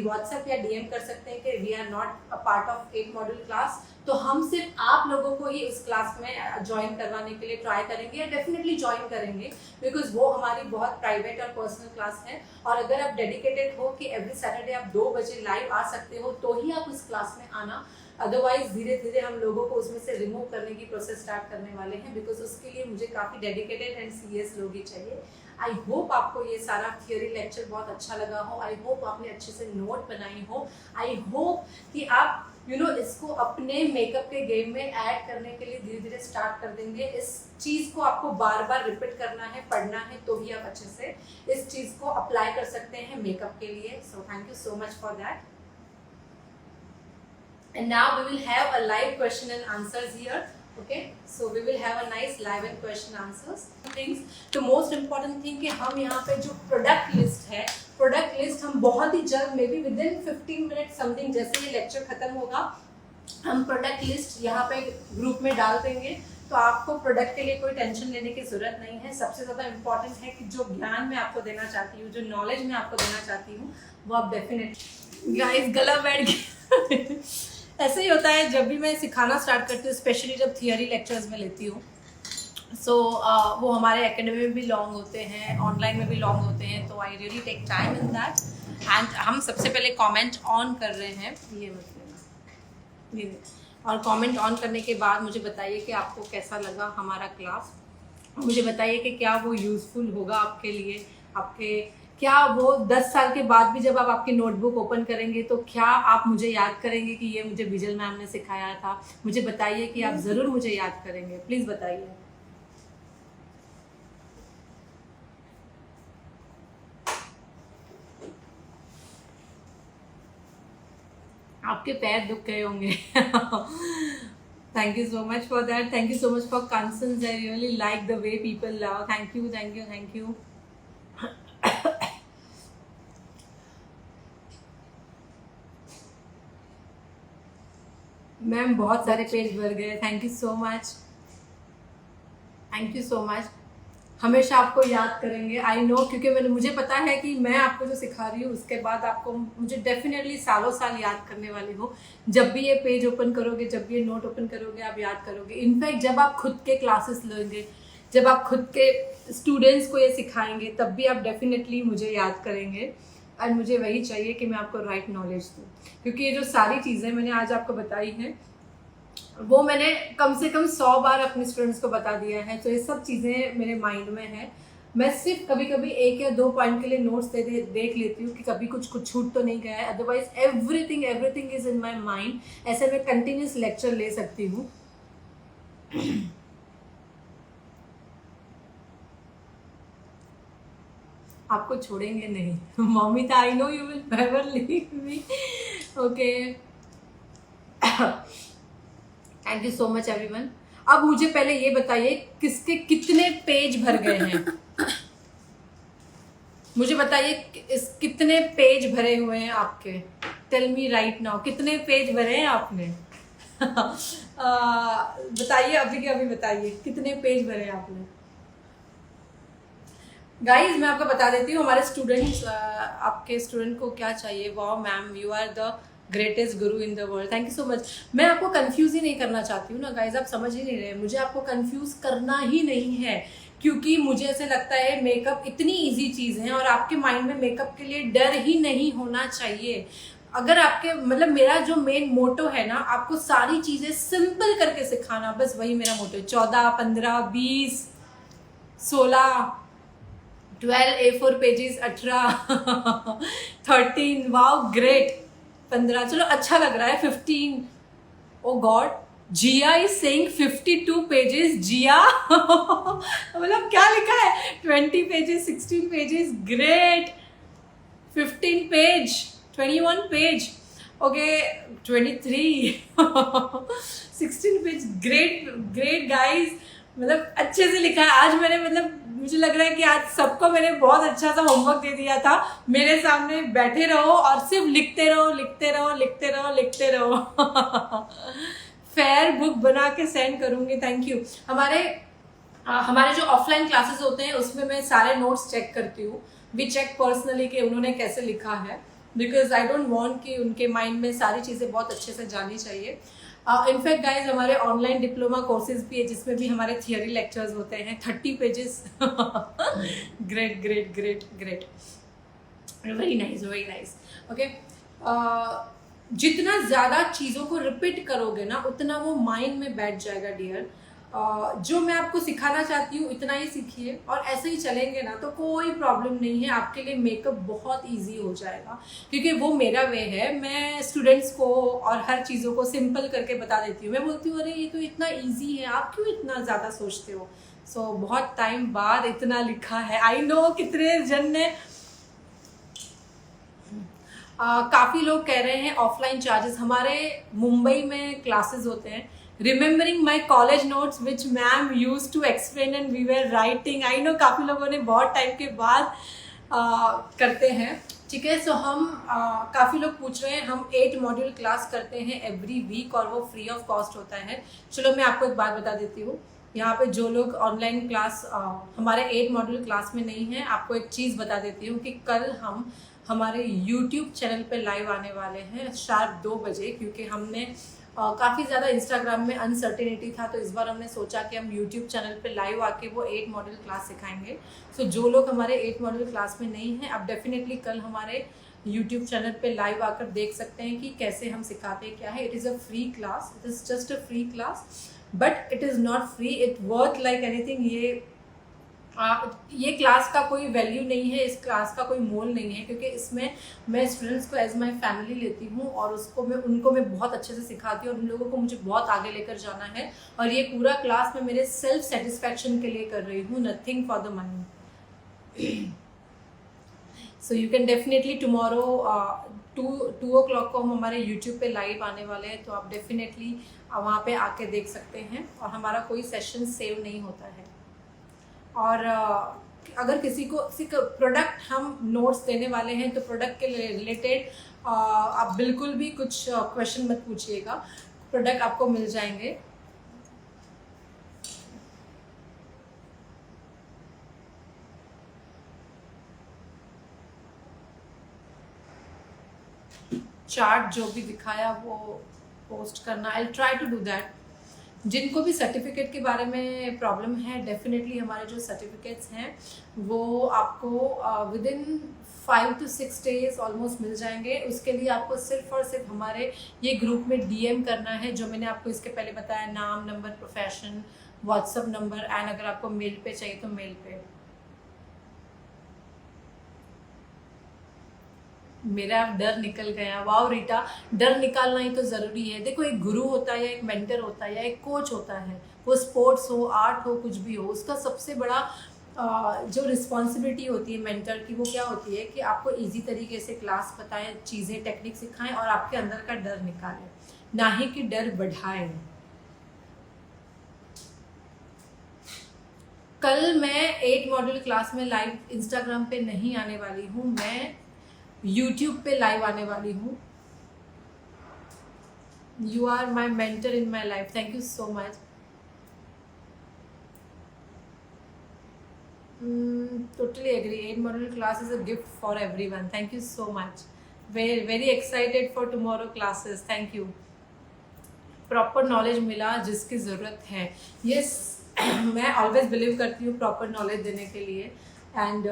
व्हाट्सएप या DM कर सकते हैं कि we are not a part of 8 model class. तो हम सिर्फ आप लोगों को ही उस क्लास में ज्वाइन करवाने के लिए ट्राई करेंगे या डेफिनेटली ज्वाइन करेंगे, बिकॉज वो हमारी बहुत प्राइवेट और पर्सनल क्लास है। और अगर आप डेडिकेटेड हो कि एवरी सैटरडे आप 2 बजे लाइव आ सकते हो तो ही आप उस क्लास में आना। अदरवाइज धीरे धीरे हम लोगों को उसमें से रिमूव करने की प्रोसेस स्टार्ट करने वाले हैं, बिकॉज उसके लिए मुझे काफ़ी डेडिकेटेड एंड सीरियस लोग ही चाहिए। आई होप आपको ये सारा थियोरी लेक्चर बहुत अच्छा लगा हो। आई होप आपने अच्छे से नोट बनाई हो। आई होप कि आप इसको अपने मेकअप के गेम में ऐड करने के लिए धीरे धीरे स्टार्ट कर देंगे। इस चीज़ को आपको बार बार रिपीट करना है, पढ़ना है, तो ही आप अच्छे से इस चीज़ को अप्लाई कर सकते हैं मेकअप के लिए। So thank you so much for that. And now we will have a live question and answers here. Okay, so we will have a nice live and question answers things. The most important thing कि हम यहाँ पे जो product list है, product list हम बहुत ही जल्द may be within 15 minute something, जैसे ये लेक्चर खत्म होगा हम प्रोडक्ट लिस्ट यहाँ पे ग्रुप में डाल देंगे। तो आपको प्रोडक्ट के लिए कोई टेंशन लेने की जरूरत नहीं है। सबसे ज़्यादा इम्पॉर्टेंट है कि जो ज्ञान मैं आपको देना चाहती हूँ, जो नॉलेज मैं आपको देना चाहती हूँ, वो आप डेफिनेटली गाइस गला बैठ गया ऐसे ही होता है जब भी मैं सिखाना स्टार्ट करती हूँ, स्पेशली जब थियरी लेक्चर्स में लेती हूँ। सो वो हमारे एकेडमी में भी लॉन्ग होते हैं, ऑनलाइन में भी लॉन्ग होते हैं, तो I really take time in that. And हम सबसे पहले कमेंट ऑन कर रहे हैं, ये मत लेना, ये और कमेंट ऑन करने के बाद मुझे बताइए कि आपको कैसा लगा हमारा क्लास। मुझे बताइए कि क्या वो यूज़फुल होगा आपके लिए, आपके क्या वो 10 साल के बाद भी जब आप आपकी नोटबुक ओपन करेंगे तो क्या आप मुझे याद करेंगे कि ये मुझे बिजल मैम ने सिखाया था। मुझे बताइए कि आप ज़रूर मुझे याद करेंगे, प्लीज़ बताइए। आपके पैर दुख गए होंगे। Thank you so much for that. Thank you so much for concerns. I really like the way people love. Thank you, thank you, thank you. Ma'am बहुत सारे पेज भर गए, thank you so much, thank you so much. हमेशा आपको याद करेंगे, I know, क्योंकि मुझे पता है कि मैं आपको जो सिखा रही हूँ उसके बाद आपको मुझे डेफिनेटली सालों साल याद करने वाली हो। जब भी ये पेज ओपन करोगे, जब भी ये नोट ओपन करोगे, आप याद करोगे। इनफैक्ट जब आप खुद के क्लासेस लेंगे, जब आप खुद के स्टूडेंट्स को ये सिखाएंगे, तब भी आप डेफिनेटली मुझे याद करेंगे। और मुझे वही चाहिए कि मैं आपको राइट नॉलेज दूँ, क्योंकि ये जो सारी चीज़ें मैंने आज आपको बताई हैं वो मैंने कम से कम 100 बार अपने स्टूडेंट्स को बता दिया है। तो ये सब चीज़ें मेरे माइंड में है। मैं सिर्फ कभी कभी 1 या 2 पॉइंट के लिए नोट्स देख लेती हूँ कि कभी कुछ छूट तो नहीं गया है, otherwise everything is in my mind. ऐसे मैं कंटिन्यूस लेक्चर ले सकती हूँ। आपको छोड़ेंगे नहीं Mamita, I know you will never leave me, okay. Thank you so much everyone. अब मुझे पहले ये बताइए किसके कितने पेज भर गए हैं। मुझे बताइए कितने पेज भरे हुए हैं आपके। टेल मी राइट नाउ, कितने पेज भरे हैं आपने। बताइए, अभी के अभी बताइए कितने पेज भरे हैं आपने। गाइज मैं आपको बता देती हूँ हमारे स्टूडेंट्स, आपके स्टूडेंट को क्या चाहिए। Wow ma'am, you are the greatest guru in the world, thank you so much. मैं आपको कंफ्यूज ही नहीं करना चाहती हूँ ना गाइज, आप समझ ही नहीं रहे। मुझे आपको कंफ्यूज करना ही नहीं है, क्योंकि मुझे ऐसे लगता है मेकअप इतनी इजी चीज़ है और आपके माइंड में मेकअप के लिए डर ही नहीं होना चाहिए। अगर आपके मतलब मेरा जो मेन मोटो है ना, आपको सारी चीज़ें सिंपल करके सिखाना, बस वही मेरा मोटो है। 14, 15, 20, 16, 12 A4 पेजेस, 18, 13, वाओ ग्रेट, 15, चलो अच्छा लग रहा है, 15, oh God, Jiya is saying 52 pages, Jiya मतलब क्या लिखा है, 20 pages, 16 pages, great, 15 page, 21 page, okay, 23, 16 page, great guys, मतलब अच्छे से लिखा है। आज मैंने मतलब मुझे लग रहा है कि आज सबको मैंने बहुत अच्छा सा होमवर्क दे दिया था। मेरे सामने बैठे रहो और सिर्फ लिखते रहो, लिखते रहो, लिखते रहो, लिखते रहो। फेयर बुक बना के सेंड करूंगी, थैंक यू। हमारे जो ऑफलाइन क्लासेस होते हैं उसमें मैं सारे नोट्स चेक करती हूँ। वी चेक पर्सनली कि उन्होंने कैसे लिखा है, बिकॉज आई डोंट वांट कि उनके माइंड में सारी चीज़ें बहुत अच्छे से जानी चाहिए। इनफैक्ट गाइज हमारे ऑनलाइन डिप्लोमा कोर्सेज भी है जिसमें भी हमारे थियोरी लेक्चर्स होते हैं, 30 pages. Great great great great, very nice, very nice, okay. जितना ज़्यादा चीज़ों को रिपीट करोगे ना उतना वो माइंड में बैठ जाएगा डियर। जो मैं आपको सिखाना चाहती हूँ इतना ही सीखिए और ऐसे ही चलेंगे ना तो कोई प्रॉब्लम नहीं है, आपके लिए मेकअप बहुत इजी हो जाएगा, क्योंकि वो मेरा वे है। मैं स्टूडेंट्स को और हर चीज़ों को सिंपल करके बता देती हूँ। मैं बोलती हूँ अरे ये तो इतना इजी है, आप क्यों इतना ज़्यादा सोचते हो। सो बहुत टाइम बाद इतना लिखा है, आई नो कितने जन ने काफ़ी लोग कह रहे हैं ऑफलाइन चार्जेस। हमारे मुंबई में क्लासेस होते हैं, remembering my college notes which ma'am use to explain and we were writing. I know काफ़ी लोगों ने बहुत टाइम के बाद करते हैं, ठीक है। सो हम काफ़ी लोग पूछ रहे हैं, हम 8 मॉड्यूल क्लास करते हैं एवरी वीक और वो फ्री ऑफ कॉस्ट होता है। चलो मैं आपको एक बात बता देती हूँ, यहाँ पे जो लोग ऑनलाइन क्लास हमारे 8 मॉड्यूल क्लास में नहीं है, आपको एक चीज़ बता देती हूँ कि कल हम हमारे YouTube चैनल पे लाइव आने वाले हैं शार्प 2 बजे, क्योंकि हमने काफ़ी ज़्यादा इंस्टाग्राम में अनसर्टेनिटी था, तो इस बार हमने सोचा कि हम YouTube चैनल पे लाइव आके वो 8 मॉडल क्लास सिखाएंगे। सो जो लोग हमारे 8 मॉडल क्लास में नहीं हैं, आप डेफिनेटली कल हमारे YouTube चैनल पे लाइव आकर देख सकते हैं कि कैसे हम सिखाते हैं, क्या है। It is a free class, it is just a free class, but it is not free, it worth like anything. ये क्लास का कोई वैल्यू नहीं है, इस क्लास का कोई मोल नहीं है, क्योंकि इसमें मैं स्टूडेंट्स को एज माई फैमिली लेती हूँ और उनको मैं बहुत अच्छे से सिखाती हूँ और उन लोगों को मुझे बहुत आगे लेकर जाना है। और ये पूरा क्लास मैं मेरे सेल्फ सेटिस्फैक्शन के लिए कर रही हूँ, nothing for the money. So you can definitely tomorrow 2 o'clock को हम हमारे YouTube पे लाइव आने वाले हैं, तो आप डेफिनेटली वहाँ पे आके देख सकते हैं। और हमारा कोई सेशन सेव नहीं होता है। और अगर किसी को प्रोडक्ट हम नोट्स देने वाले हैं, तो प्रोडक्ट के रिलेटेड आप बिल्कुल भी कुछ क्वेश्चन मत पूछिएगा, प्रोडक्ट आपको मिल जाएंगे। चार्ट जो भी दिखाया वो पोस्ट करना, I try to do that. जिनको भी सर्टिफिकेट के बारे में प्रॉब्लम है, डेफिनेटली हमारे जो सर्टिफिकेट्स हैं वो आपको within 5 to 6 days almost मिल जाएंगे। उसके लिए आपको सिर्फ और सिर्फ हमारे ये ग्रुप में DM करना है, जो मैंने आपको इसके पहले बताया, नाम, number, profession, WhatsApp number, and अगर आपको मेल पे चाहिए तो मेल पे। मेरा डर निकल गया। वाओ रीटा, डर निकालना ही तो ज़रूरी है। देखो, एक गुरु होता है या एक मेंटर होता है या एक कोच होता है, वो स्पोर्ट्स हो, आर्ट हो, कुछ भी हो, उसका सबसे बड़ा जो रिस्पॉन्सिबिलिटी होती है मेंटर की, वो क्या होती है कि आपको इजी तरीके से क्लास बताएं, चीज़ें, टेक्निक सिखाएं और आपके अंदर का डर निकालें, ना ही कि डर बढ़ाएं। कल मैं 8 मॉड्यूल क्लास में लाइव इंस्टाग्राम पे नहीं आने वाली हूँ, मैं YouTube पे लाइव आने वाली हूँ। You are my mentor in my life, thank you so much. Totally agree, 8 module class is a gift for everyone, thank you so much, very excited for tomorrow classes, thank you। Proper knowledge मिला जिसकी ज़रूरत है, yes मैं always believe करती हूँ proper knowledge देने के लिए। And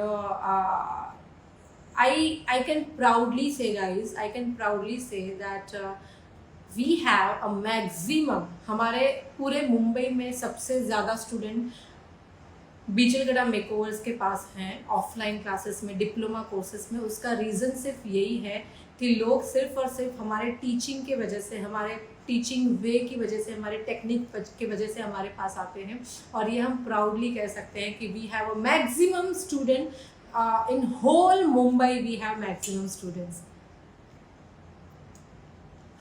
I can proudly say, guys, I can proudly say that we have a maximum, हमारे पूरे मुंबई में सबसे ज़्यादा स्टूडेंट बीचलगढ़ा मेकओवर्स के पास हैं ऑफलाइन क्लासेस में, डिप्लोमा कोर्सेज में। उसका रीज़न सिर्फ यही है कि लोग सिर्फ और सिर्फ हमारे टीचिंग के वजह से, हमारे टीचिंग वे की वजह से, हमारे टेक्निक की वजह से हमारे पास आते हैं। और ये हम प्राउडली कह सकते हैं कि we have a maximum student in whole Mumbai, we have maximum students।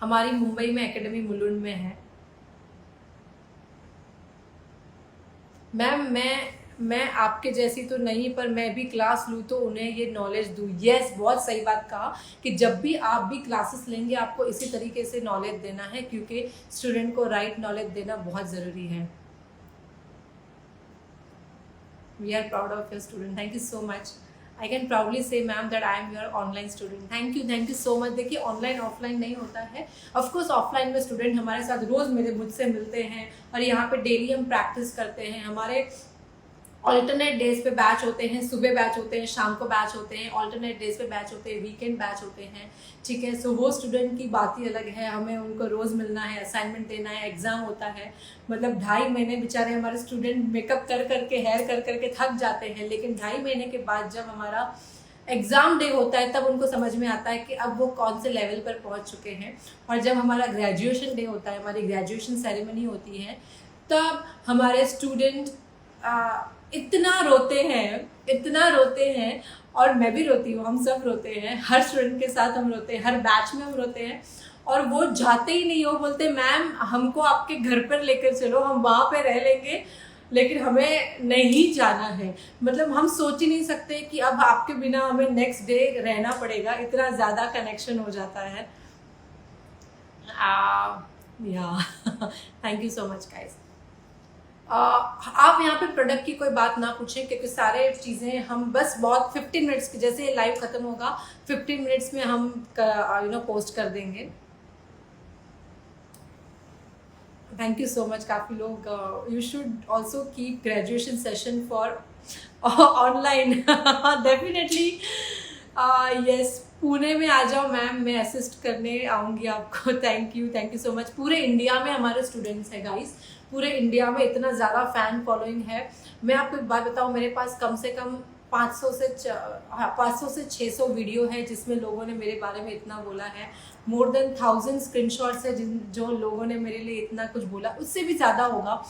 हमारी मुंबई में एकेडमी मुलुंड में है। मैम मैं आपके जैसी तो नहीं, पर मैं भी क्लास लूँ तो उन्हें ये नॉलेज दूँ। यस, बहुत सही बात कहा कि जब भी आप भी क्लासेस लेंगे आपको इसी तरीके से नॉलेज देना है, क्योंकि स्टूडेंट को राइट नॉलेज देना बहुत ज़रूरी है। We are proud of your student, thank you so much। I can proudly say ma'am that I am your online student, thank you so much। देखिए, ऑनलाइन ऑफलाइन नहीं होता है। ऑफ कोर्स ऑफलाइन में student हमारे साथ रोज़ मुझसे मिलते हैं और यहाँ पे डेली हम प्रैक्टिस करते हैं। हमारे ऑल्टरनेट डेज पे बैच होते हैं, सुबह बैच होते हैं, शाम को बैच होते हैं, ऑल्टरनेट डेज पे बैच होते हैं, वीकेंड बैच होते हैं, ठीक है। सो वो स्टूडेंट की बात ही अलग है, हमें उनको रोज़ मिलना है, असाइनमेंट देना है, एग्ज़ाम होता है। मतलब 2.5 महीने बेचारे हमारे स्टूडेंट मेकअप कर करके, हेयर कर करके थक जाते हैं, लेकिन 2.5 महीने के बाद जब हमारा एग्ज़ाम डे होता है तब उनको समझ में आता है कि अब वो कौन से लेवल पर पहुंच चुके हैं। और जब हमारा ग्रेजुएशन डे होता है, हमारी ग्रेजुएशन सेरेमनी होती है, तब हमारे स्टूडेंट इतना रोते हैं और मैं भी रोती हूँ, हम सब रोते हैं, हर स्टूडेंट के साथ हम रोते हैं, हर बैच में हम रोते हैं। और वो जाते ही नहीं, वो बोलते मैम हमको आपके घर पर लेकर चलो, हम वहाँ पे रह लेंगे, लेकिन हमें नहीं जाना है। मतलब हम सोच ही नहीं सकते कि अब आपके बिना हमें नेक्स्ट डे रहना पड़ेगा, इतना ज़्यादा कनेक्शन हो जाता है। या thank you so much guys. आप यहाँ पे प्रोडक्ट की कोई बात ना पूछें, क्योंकि सारे चीज़ें हम बस बहुत 15 मिनट्स की, जैसे लाइव ख़त्म होगा 15 मिनट्स में हम पोस्ट कर देंगे। Thank you so much. काफ़ी लोग, you should also keep graduation session for online. Definitely yes, Pune में आ जाओ मैम, मैं असिस्ट करने आऊँगी आपको। Thank you so much. पूरे इंडिया में हमारे स्टूडेंट्स हैं गाइस, पूरे इंडिया में इतना ज़्यादा फ़ैन फॉलोइंग है। मैं आपको एक बात बताऊँ, मेरे पास कम से कम 500 से 600 वीडियो है जिसमें लोगों ने मेरे बारे में इतना बोला है। मोर देन 1000 स्क्रीनशॉट्स है जो लोगों ने मेरे लिए इतना कुछ बोला, उससे भी ज़्यादा होगा।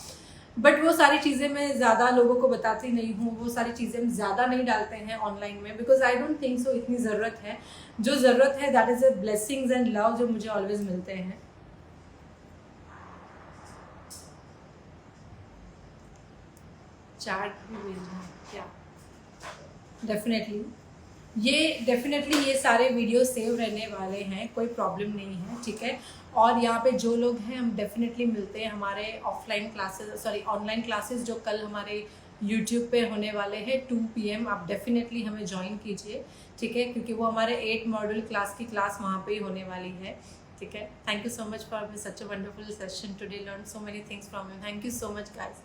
बट वो सारी चीज़ें मैं ज़्यादा लोगों को बताती नहीं हूँ, वो सारी चीज़ें हम ज़्यादा नहीं डालते हैं ऑनलाइन में, because I don't think so इतनी ज़रूरत है। जो ज़रूरत है that is a blessings and love जो मुझे ऑलवेज मिलते हैं। चैट भी भेजना क्या? डेफिनेटली ये सारे वीडियो सेव रहने वाले हैं, कोई प्रॉब्लम नहीं है, ठीक है। और यहाँ पे जो लोग हैं हम डेफिनेटली मिलते हैं हमारे ऑनलाइन क्लासेस जो कल हमारे यूट्यूब पे होने वाले हैं 2 PM। आप डेफिनेटली हमें ज्वाइन कीजिए, ठीक है, क्योंकि वो हमारे 8 मॉड्यूल क्लास की क्लास वहाँ पे ही होने वाली है, ठीक है। Thank you so much for such a wonderful session today, learn so many things from you. Thank you so much guys.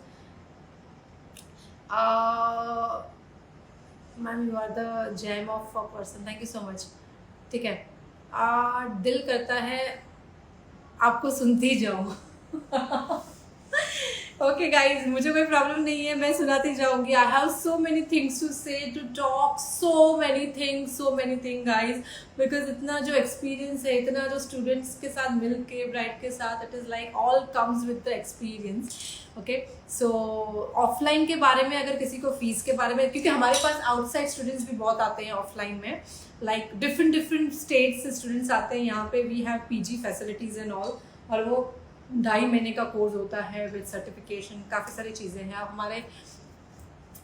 Ma'am you are the gem of a person, thank you so much, ठीक है। दिल करता है आपको सुनती जाऊँ। Okay guys, मुझे कोई प्रॉब्लम नहीं है, मैं सुनाती जाऊंगी। I have so many things to say, to talk, so many thing guys, because इतना जो एक्सपीरियंस है, इतना जो स्टूडेंट्स के साथ मिल के ब्राइट के साथ, it is like all comes with the experience. Okay, so offline के बारे में अगर किसी को फीस के बारे में, क्योंकि हमारे पास आउटसाइड स्टूडेंट्स भी बहुत आते हैं ऑफलाइन में, लाइक डिफरेंट स्टेट्स से स्टूडेंट्स आते हैं यहाँ पे। We have PG facilities and all, और वो 2.5 महीने का कोर्स होता है विद सर्टिफिकेशन, काफ़ी सारी चीज़ें हैं। आप हमारे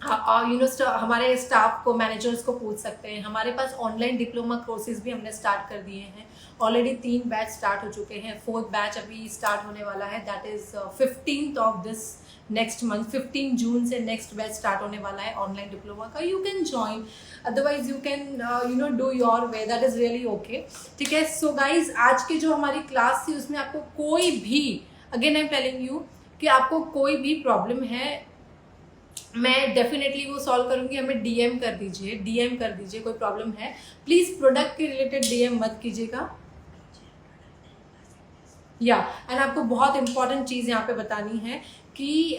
हमारे स्टाफ को, मैनेजर्स को पूछ सकते हैं। हमारे पास ऑनलाइन डिप्लोमा कोर्सेज भी हमने स्टार्ट कर दिए हैं, ऑलरेडी 3 बैच स्टार्ट हो चुके हैं, 4th बैच अभी स्टार्ट होने वाला है, that is 15th of this next month, 15 जून से नेक्स्ट बैच स्टार्ट होने वाला है ऑनलाइन डिप्लोमा का। You can join, otherwise you can do your way, that is really okay, ठीक है। सो गाइज, आज की जो हमारी क्लास थी उसमें आपको कोई भी, again I am telling you कि आपको कोई भी प्रॉब्लम है, मैं डेफिनेटली वो सॉल्व करूंगी। हमें DM कर दीजिए, कोई प्रॉब्लम है प्लीज़ प्रोडक्ट के रिलेटेड DM मत कीजिएगा। एंड आपको बहुत इंपॉर्टेंट चीज़ यहाँ पे बतानी है कि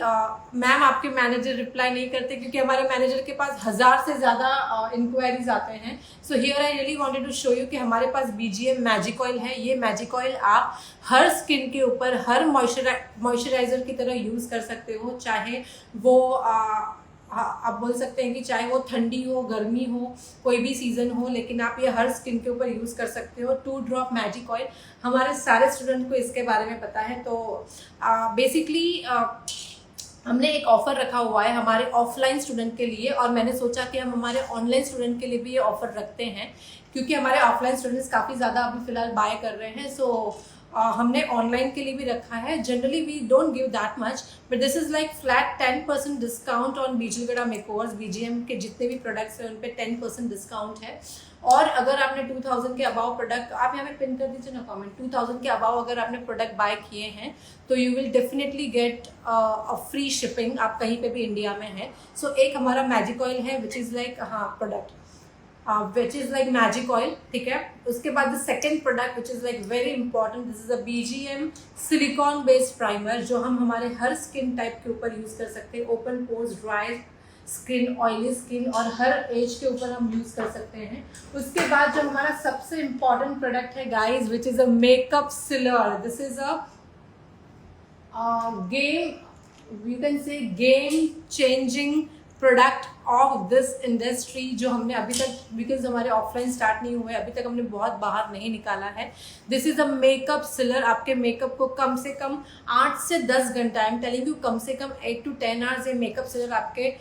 मैम आपके मैनेजर रिप्लाई नहीं करते, क्योंकि हमारे मैनेजर के पास 1000 से ज़्यादा इंक्वायरीज आते हैं। So here I really wanted to show you कि हमारे पास BGM मैजिक ऑयल है। ये मैजिक ऑयल आप हर स्किन के ऊपर, हर मॉइस्चराइजर की तरह यूज़ कर सकते हो, चाहे वो आप बोल सकते हैं कि चाहे वो ठंडी हो, गर्मी हो, कोई भी सीज़न हो, लेकिन आप ये हर स्किन के ऊपर यूज़ कर सकते हो। 2 ड्रॉप मैजिक ऑयल, हमारे सारे स्टूडेंट को इसके बारे में पता है। तो बेसिकली हमने एक ऑफ़र रखा हुआ है हमारे ऑफलाइन स्टूडेंट के लिए, और मैंने सोचा कि हम हमारे ऑनलाइन स्टूडेंट के लिए भी ये ऑफ़र रखते हैं, क्योंकि हमारे ऑफलाइन स्टूडेंट्स काफ़ी ज़्यादा अभी फ़िलहाल बाय कर रहे हैं। सो हमने ऑनलाइन के लिए भी रखा है। Generally we don't give that much, but this is like flat 10% discount on Bijligarh makeovers. BGM के जितने भी प्रोडक्ट्स हैं उन पे 10% डिस्काउंट है। और अगर आपने 2000 के अबाव प्रोडक्ट, आप यहाँ पे पिन कर दीजिए ना कमेंट, 2000 के अबाव अगर आपने प्रोडक्ट बाय किए हैं तो you will definitely get a free shipping, आप कहीं पे भी इंडिया में है। सो एक हमारा मैजिक ऑयल है which is like product which is like magic oil, ठीक है। उसके बाद the second product which is like very important, this is a BGM silicone based primer, जो हम हमारे हर स्किन टाइप के ऊपर यूज़ कर सकते हैं, open pores, dry skin, oily skin, और हर एज के ऊपर हम यूज़ कर सकते हैं। उसके बाद जो हमारा सबसे इम्पॉर्टेंट प्रोडक्ट है guys, which is a makeup sealer. This is a game, you can से game changing product of this industry जो हमने अभी तक, बिकॉज हमारे ऑफलाइन स्टार्ट नहीं हुए अभी तक, हमने बहुत बाहर नहीं निकाला है। This is a makeup sealer. आपके मेकअप को कम से कम 8 से 10 घंटा, आई एम टेलिंग यू, कम से कम 8 to 10 आवर्स ये मेकअप सिलर आपके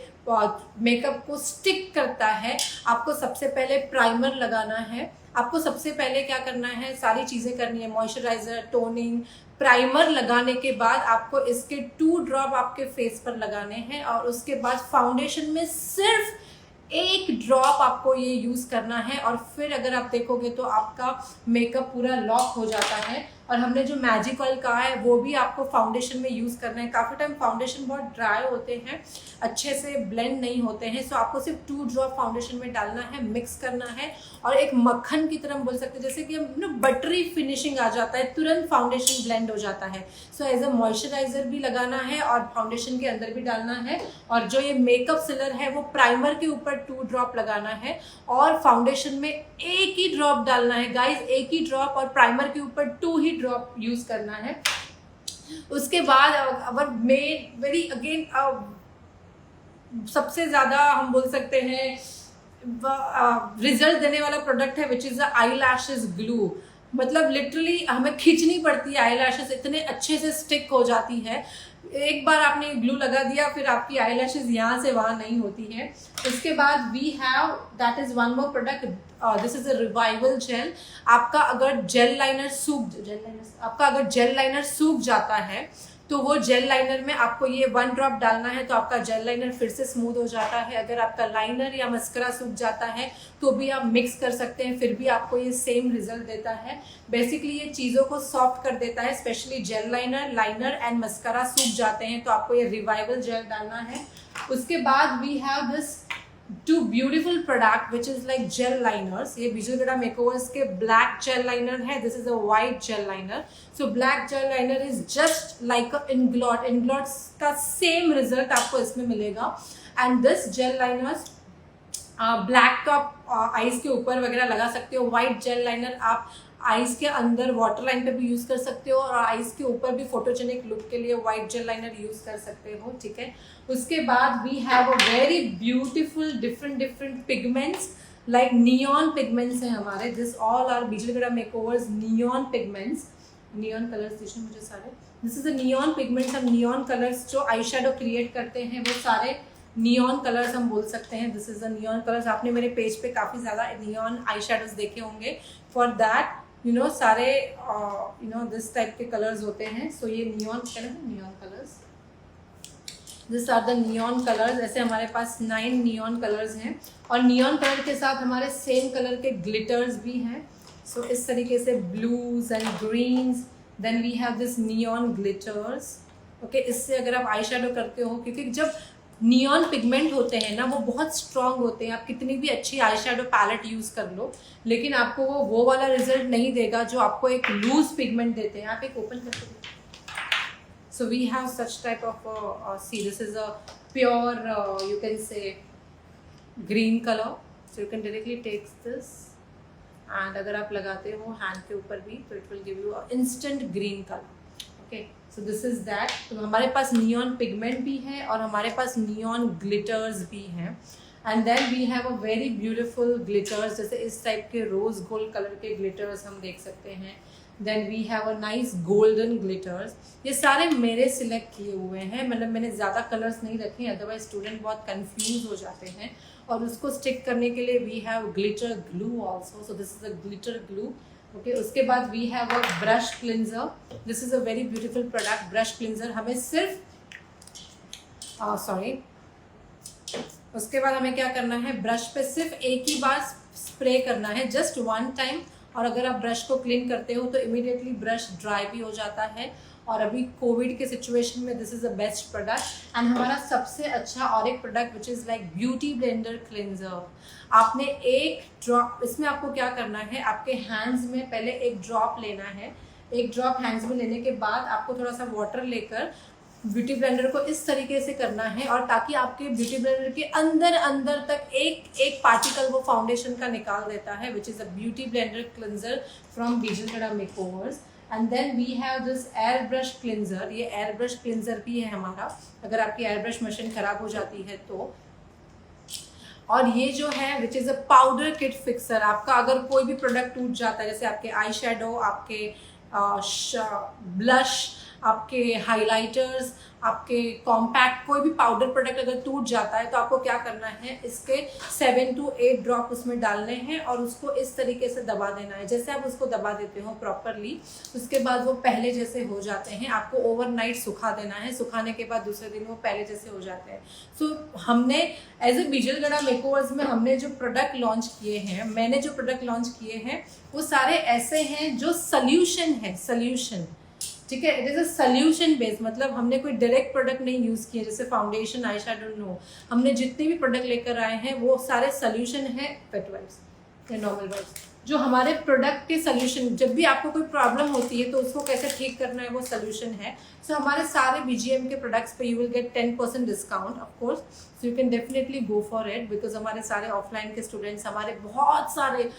मेकअप को स्टिक करता है। आपको सबसे पहले प्राइमर लगाना है। आपको सबसे पहले क्या करना है, सारी चीज़ें करनी है, मॉइस्चराइजर, टोनिंग, प्राइमर लगाने के बाद आपको इसके 2 ड्रॉप आपके फेस पर लगाने हैं और उसके बाद फाउंडेशन में सिर्फ 1 ड्रॉप आपको ये यूज़ करना है। और फिर अगर आप देखोगे तो आपका मेकअप पूरा लॉक हो जाता है। और हमने जो मैजिक ऑयल कहा है वो भी आपको फाउंडेशन में यूज़ करना है। काफ़ी टाइम फाउंडेशन बहुत ड्राई होते हैं, अच्छे से ब्लेंड नहीं होते हैं, सो आपको सिर्फ 2 ड्रॉप फाउंडेशन में डालना है, मिक्स करना है और एक मक्खन की तरह बोल सकते हैं, जैसे कि हम बटरी फिनिशिंग आ जाता है, तुरंत फाउंडेशन ब्लेंड हो जाता है। सो एज अ मॉइस्चराइजर भी लगाना है और फाउंडेशन के अंदर भी डालना है। और जो ये मेकअप सिलर है वो प्राइमर के ऊपर 2 ड्रॉप लगाना है और फाउंडेशन में 1 ही ड्रॉप डालना है गाइज, 1 ही ड्रॉप, और प्राइमर के ऊपर 2 ही ड्रॉप यूज करना है। उसके बाद अवर मेड वेरी अगेन सबसे ज़्यादा हम बोल सकते हैं रिजल्ट देने वाला प्रोडक्ट है which is the eye lashes glue. मतलब लिटरली हमें खींचनी पड़ती है, आई लैशेस इतने अच्छे से स्टिक हो जाती है। एक बार आपने ग्लू लगा दिया फिर आपकी आई लैशेस यहाँ से वहाँ नहीं होती है। उसके बाद we have that is one more product, this is a revival gel. आपका अगर जेल लाइनर सूख जाता है तो वो जेल लाइनर में आपको ये 1 ड्रॉप डालना है तो आपका जेल लाइनर फिर से स्मूथ हो जाता है। अगर आपका लाइनर या मस्करा सूख जाता है तो भी आप मिक्स कर सकते हैं, फिर भी आपको ये सेम रिजल्ट देता है। बेसिकली ये चीज़ों को सॉफ्ट कर देता है, specially jail liner and mascara सूख जाते हैं तो आपको ये रिवाइवल जेल डालना है। उसके बाद we have this 2 beautiful product which is like gel liners। ये विजुअल गड़ा मेकओवर्स के ब्लैक जेल लाइनर है, this is a white gel liner. So black gel liner is just like a Inglot का same result आपको इसमें मिलेगा। And this gel liners black का eyes के ऊपर वगैरह लगा सकते हो। वाइट जेल लाइनर आप आईज के अंदर वाटर लाइन पे भी यूज कर सकते हो और आईज के ऊपर भी फोटोजेनिक लुक के लिए वाइट जेल लाइनर यूज कर सकते हो, ठीक है। उसके बाद we have a very beautiful different pigments like neon pigments हैं हमारे। This all are Bijligarh makeovers neon pigments, neon colours दीजिए मुझे सारे। This is a neon pigments. हम नियॉन कलर्स जो आई शेडो क्रिएट करते हैं वो सारे नियॉन कलर्स हम बोल सकते हैं। This is a neon colours. आपने मेरे पेज पे काफ़ी ज़्यादा नियॉन आई शेडोज देखे होंगे। फॉर दैट सारे दिस टाइप के कलर्स होते हैं। सो ये neon colours, this are the neon colours. ऐसे हमारे पास 9 नियॉन कलर्स हैं और नियॉन कलर के साथ हमारे सेम कलर के ग्लिटर्स भी हैं। सो इस तरीके से blues and greens, then we have this neon glitters, okay. इससे अगर आप आई शेडो करते हो, क्योंकि जब नियॉन पिगमेंट होते हैं ना वो बहुत स्ट्रॉन्ग होते हैं, आप कितनी भी अच्छी आई शेडो पैलेट यूज़ कर लो लेकिन आपको वो वाला रिजल्ट नहीं देगा जो आपको एक लूज पिगमेंट देते हैं। आप एक ओपन करके देखो। So we have such type of see, this is a pure you can say green colour. So you can directly take this and अगर आप लगाते हो हैंड के ऊपर भी तो it will give you instant green colour, okay. So this is that. तो हमारे पास नियॉन पिगमेंट भी है और हमारे पास नियॉन ग्लिटर्स भी हैं। And then we have a very beautiful glitters, जैसे इस टाइप के रोज गोल्ड कलर के ग्लिटर्स हम देख सकते हैं। Then we have a nice golden glitters. ये सारे मेरे सिलेक्ट किए हुए हैं, मतलब मैंने ज़्यादा कलर्स नहीं रखे, अदरवाइज स्टूडेंट बहुत कंफ्यूज हो जाते हैं। और उसको स्टिक करने के लिए we have glitter glue also. So this is a glitter glue, okay. उसके बाद we have a brush cleanser. This is a very beautiful product, brush cleanser. हमें सिर्फ उसके बाद हमें क्या करना है, ब्रश पे सिर्फ एक ही बार स्प्रे करना है, जस्ट 1 टाइम। और अगर आप ब्रश को क्लीन करते हो तो इमीडिएटली ब्रश ड्राई भी हो जाता है। और अभी कोविड के सिचुएशन में this is the best product. And हमारा सबसे अच्छा और एक product which is like beauty blender cleanser. आपने एक ड्रॉप, इसमें आपको क्या करना है, आपके हैंड्स में पहले एक ड्रॉप लेना है। एक ड्रॉप हैंड्स में लेने के बाद आपको थोड़ा सा वाटर लेकर ब्यूटी ब्लेंडर को इस तरीके से करना है और ताकि आपके ब्यूटी ब्लेंडर के अंदर तक एक पार्टिकल वो फाउंडेशन का निकाल देता है, which is a beauty blender cleanser from Bijligarh makeovers. And then we have this air brush cleanser. ये एयर ब्रश क्लिंजर भी है हमारा, अगर आपकी एयर ब्रश मशीन ख़राब हो जाती है तो और ये जो है which is a powder kit fixer, आपका अगर कोई भी प्रोडक्ट टूट जाता है, जैसे आपके आई शेडो, आपके ब्लश, आपके हाइलाइटर्स, आपके कॉम्पैक्ट, कोई भी पाउडर प्रोडक्ट अगर टूट जाता है तो आपको क्या करना है, इसके 7 to 8 ड्रॉप उसमें डालने हैं और उसको इस तरीके से दबा देना है। जैसे आप उसको दबा देते हो प्रॉपरली, उसके बाद वो पहले जैसे हो जाते हैं। आपको ओवरनाइट सुखा देना है, सुखाने के बाद दूसरे दिन वो पहले जैसे हो जाते हैं। सो हमने एज ए बिजलगढ़ा मेकओवर्स में हमने जो प्रोडक्ट लॉन्च किए हैं, मैंने जो प्रोडक्ट लॉन्च किए हैं वो सारे ऐसे हैं जो सल्यूशन है, सल्यूशन, ठीक है। It is a solution based, मतलब हमने कोई डायरेक्ट प्रोडक्ट नहीं यूज़ किए जैसे फाउंडेशन, आई शेडो, नो। हमने जितने भी प्रोडक्ट लेकर आए हैं वो सारे सल्यूशन है वेट वाइप्स या नॉर्मल वाइप्स, जो हमारे प्रोडक्ट के सल्यूशन। जब भी आपको कोई प्रॉब्लम होती है तो उसको कैसे ठीक करना है वो सल्यूशन है। सो हमारे सारे BGM के प्रोडक्ट्स पे you will get 10% discount of course, so you can definitely go for it, because हमारे सारे ऑफलाइन के स्टूडेंट्स, हमारे बहुत सारे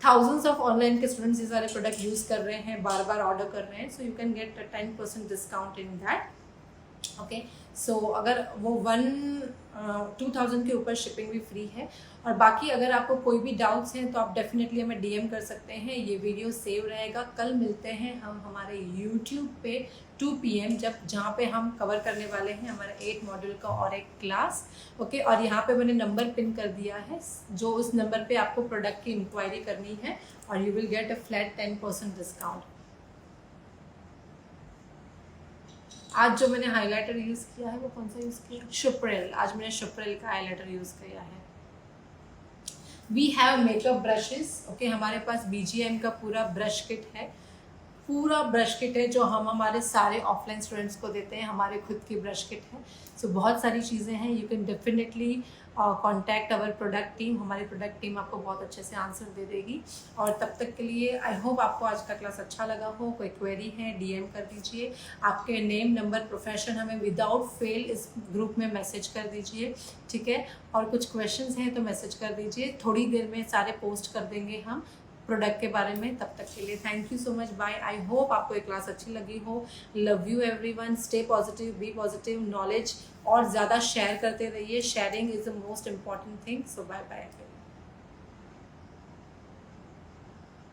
thousands of ऑनलाइन के स्टूडेंट्स ये सारे प्रोडक्ट यूज़ कर रहे हैं, बार बार ऑर्डर कर रहे हैं। So you can get 10% discount in that. Okay, so अगर वो 2000 के ऊपर शिपिंग भी फ्री है। और बाकी अगर आपको कोई भी डाउट्स हैं तो आप डेफिनेटली हमें DM कर सकते हैं। ये वीडियो सेव रहेगा। कल मिलते हैं हम हमारे YouTube पे 2 PM, जहाँ पे हम कवर करने वाले हैं हमारे 8 मॉड्यूल का और एक क्लास। ओके, और यहाँ पे मैंने नंबर पिन कर दिया है, जो उस नंबर पे आपको प्रोडक्ट की इंक्वायरी करनी है और you will get a flat 10% discount. आज जो मैंने हाइलाइटर यूज़ किया है वो कौन सा यूज़ किया? शुप्रेल। आज मैंने शुप्रेल का हाइलाइटर यूज़ किया है। We have makeup brushes. Okay, हमारे पास BGM का पूरा ब्रश किट है, पूरा ब्रश किट है जो हम हमारे सारे ऑफलाइन स्टूडेंट्स को देते हैं। हमारे खुद की ब्रश किट है। सो बहुत सारी चीज़ें हैं। You can definitely contact our product team. हमारी प्रोडक्ट टीम आपको बहुत अच्छे से आंसर दे देगी। और तब तक के लिए आई होप आपको आज का क्लास अच्छा लगा हो। कोई क्वेरी है DM कर दीजिए। आपके नेम, नंबर, प्रोफेशन हमें विदाउट फेल इस ग्रुप में मैसेज कर दीजिए, ठीक है। और कुछ क्वेश्चंस हैं तो मैसेज कर दीजिए। थोड़ी देर में सारे पोस्ट कर देंगे हम प्रोडक्ट के बारे में। तब तक के लिए thank you so much, bye. I hope आपको ये क्लास अच्छी लगी हो। Love you everyone, stay positive, be positive, knowledge और ज़्यादा शेयर करते रहिए। Sharing is the most important thing. So bye bye.